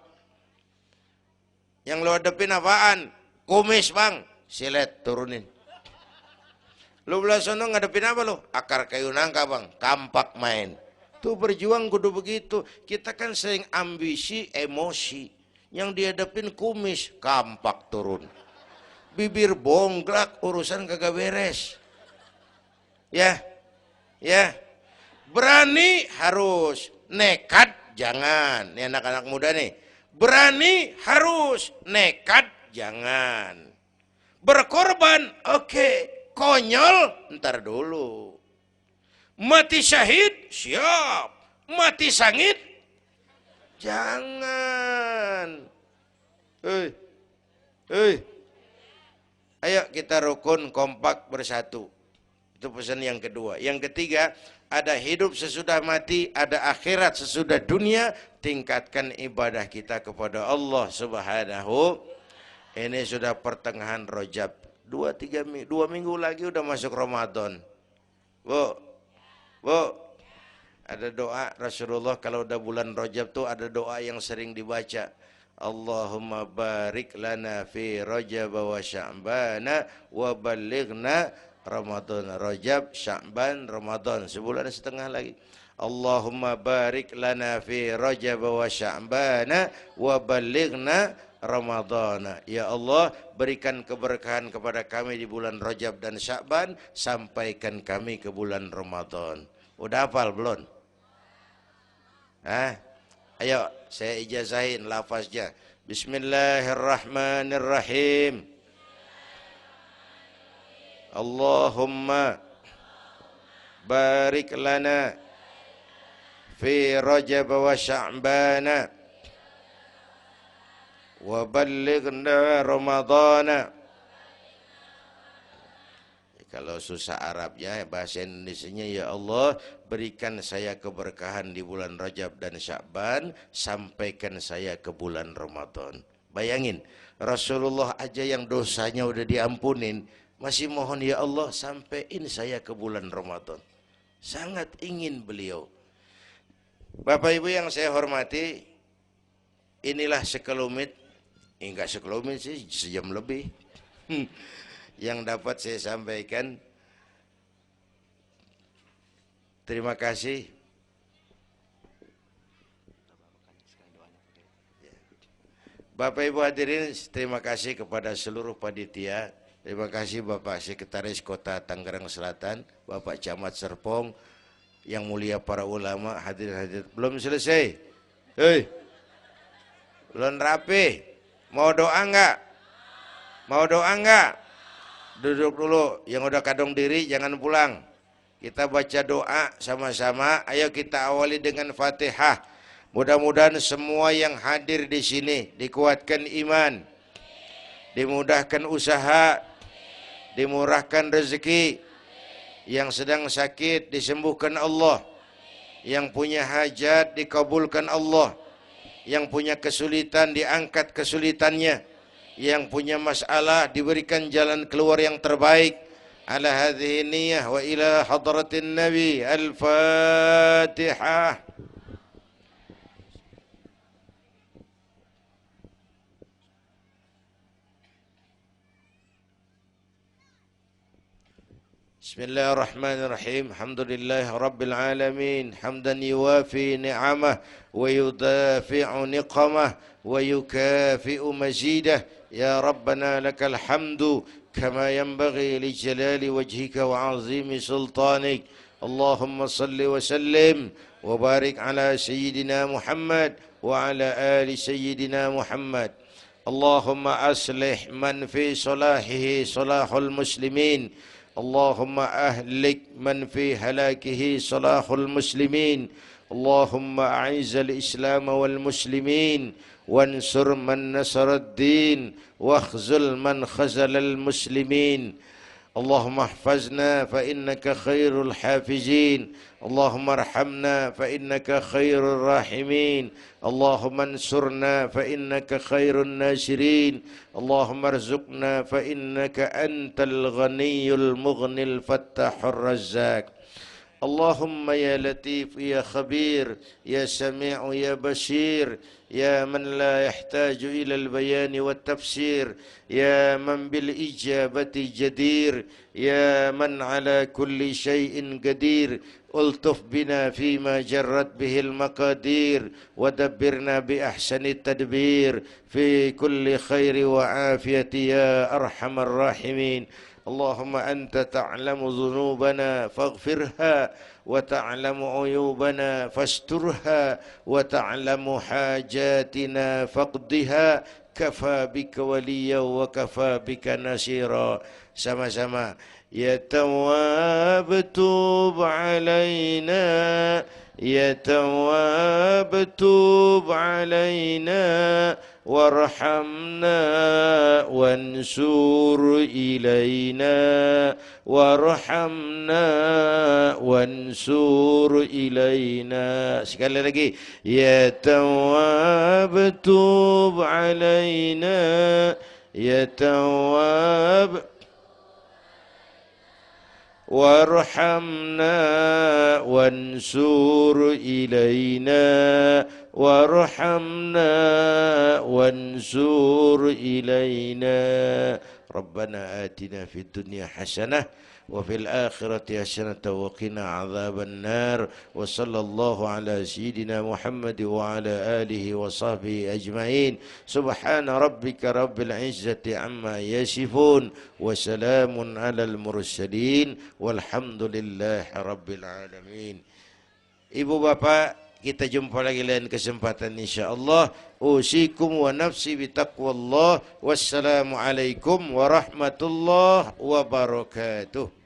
Yang lo hadapin apaan? Kumis bang, silet turunin. Lu belah sono ngadepin apa lu? Akar kayu nangka bang, kampak main. Tuh berjuang kudu begitu. Kita kan sering ambisi, emosi. Yang dihadapin kumis, kampak turun. Bibir bonglak, urusan kagak beres. Ya, ya. Berani harus, nekat jangan. Ini anak-anak muda nih. Berani harus, nekat jangan. Berkorban, oke. Konyol, ntar dulu. Mati syahid, siap. Mati sangit, jangan. Ayo kita rukun, kompak, bersatu. Itu pesan yang kedua. Yang ketiga, ada hidup sesudah mati, ada akhirat sesudah dunia. Tingkatkan ibadah kita kepada Allah Subhanahu. Ini sudah pertengahan Rajab. 2 minggu lagi udah masuk Ramadan. Bu, ada doa Rasulullah kalau udah bulan Rajab tuh ada doa yang sering dibaca. Allahumma barik lana fi Rajab wa Sya'bana wa ballighna Ramadan. Rajab, Sya'ban, Ramadan, sebulan setengah lagi. Allahumma barik lana fi Rajab wa Sya'bana wa ballighna Ramadhan. Ya Allah, berikan keberkahan kepada kami di bulan Rajab dan Sya'ban, sampaikan kami ke bulan Ramadan. Udah hafal belum? Ayo saya ijazahin lafaznya. Bismillahirrahmanirrahim. Allahumma barik lana fi Rajab wa Sya'bana wa ballighna ramadhana. Kalau susah Arabnya, bahasa Indonesianya, ya Allah berikan saya keberkahan di bulan Rajab dan Sya'ban, sampaikan saya ke bulan Ramadan. Bayangin, Rasulullah aja yang dosanya udah diampunin, masih mohon ya Allah sampaiin saya ke bulan Ramadan. Sangat ingin beliau. Bapak Ibu yang saya hormati, inilah sekelumit, enggak sekelumit sih, sejam lebih. Yang dapat saya sampaikan. Terima kasih. Bapak Ibu hadirin, terima kasih kepada seluruh panitia. Terima kasih Bapak Sekretaris Kota Tangerang Selatan, Bapak Camat Serpong, yang mulia para ulama, hadirin-hadirin. Belum selesai. Hei, belum rapi. Mau doa enggak? Mau doa enggak? Duduk dulu, yang udah kadung diri jangan pulang. Kita baca doa sama-sama. Ayo kita awali dengan Fatihah. Mudah-mudahan semua yang hadir di sini dikuatkan iman, dimudahkan usaha, dimurahkan rezeki, yang sedang sakit disembuhkan Allah, yang punya hajat dikabulkan Allah, yang punya kesulitan diangkat kesulitannya, yang punya masalah diberikan jalan keluar yang terbaik. Ala hadhihi niyyah wa ila hadratin nabi. Al-Fatihah. Bismillahirrahmanirrahim. Alhamdulillah rabbil alamin, hamdan yuwafi ni'amah wa yudafi'u niqamah wa yukafi'u mazidah. Ya Rabbana lakal hamdu kama yanbaghi li jalali wajhika wa azimi sultanik. Allahumma salli wa sallim wa barik ala sayyidina Muhammad wa ala ali sayyidina Muhammad. Allahumma aslih man fi salahihi salahul muslimin. اللهم أهلك من في هلاكه صلاح المسلمين. اللهم أعز الإسلام والمسلمين وانصر من نصر الدين واخذل من خذل المسلمين. اللهم احفظنا فإنك خير الحافظين. اللهم ارحمنا فإنك خير الراحمين. اللهم انصرنا فإنك خير الناصرين. اللهم ارزقنا فإنك أنت الغني المغني الفتاح الرزاق. اللهم يا لطيف يا خبير يا سميع يا بشير يا من لا يحتاج إلى البيان والتفسير يا من بالإجابة جدير يا من على كل شيء قدير ألطف بنا فيما جرت به المقادير ودبرنا بأحسن التدبير في كل خير وعافية يا أرحم الراحمين. اللهم أنت تعلم ذنوبنا فاغفرها وتعلم عيوبنا فاسترها وتعلم حاجاتنا فاقضها. كفى بك وليا وكفى بك نصيرا. Sama-sama. Ya Tawwab tub alaina, Ya Tawwab tub alaina, warhamna wansur ilaina, warhamna wansur ilaina. Sekali lagi. Ya Tawwab tub alaina, Ya Tawwab warhamna wansur ilaina, warhamna wansur ilaina. Rabbana atina fid dunya hasanah wa fil akhirati hasanah wa qina adzaban nar. Wa sallallahu ala sayyidina Muhammad wa ala alihi wa sahbihi ajma'in. Subhana rabbika rabbil izzati amma yasifun wa salamun alal mursalin walhamdulillahi rabbil alamin. Ibu bapak, kita jumpa lagi lain kesempatan insyaallah. Usikum wa nafsi bitaqwallah. Wassalamualaikum warahmatullahi wabarakatuh.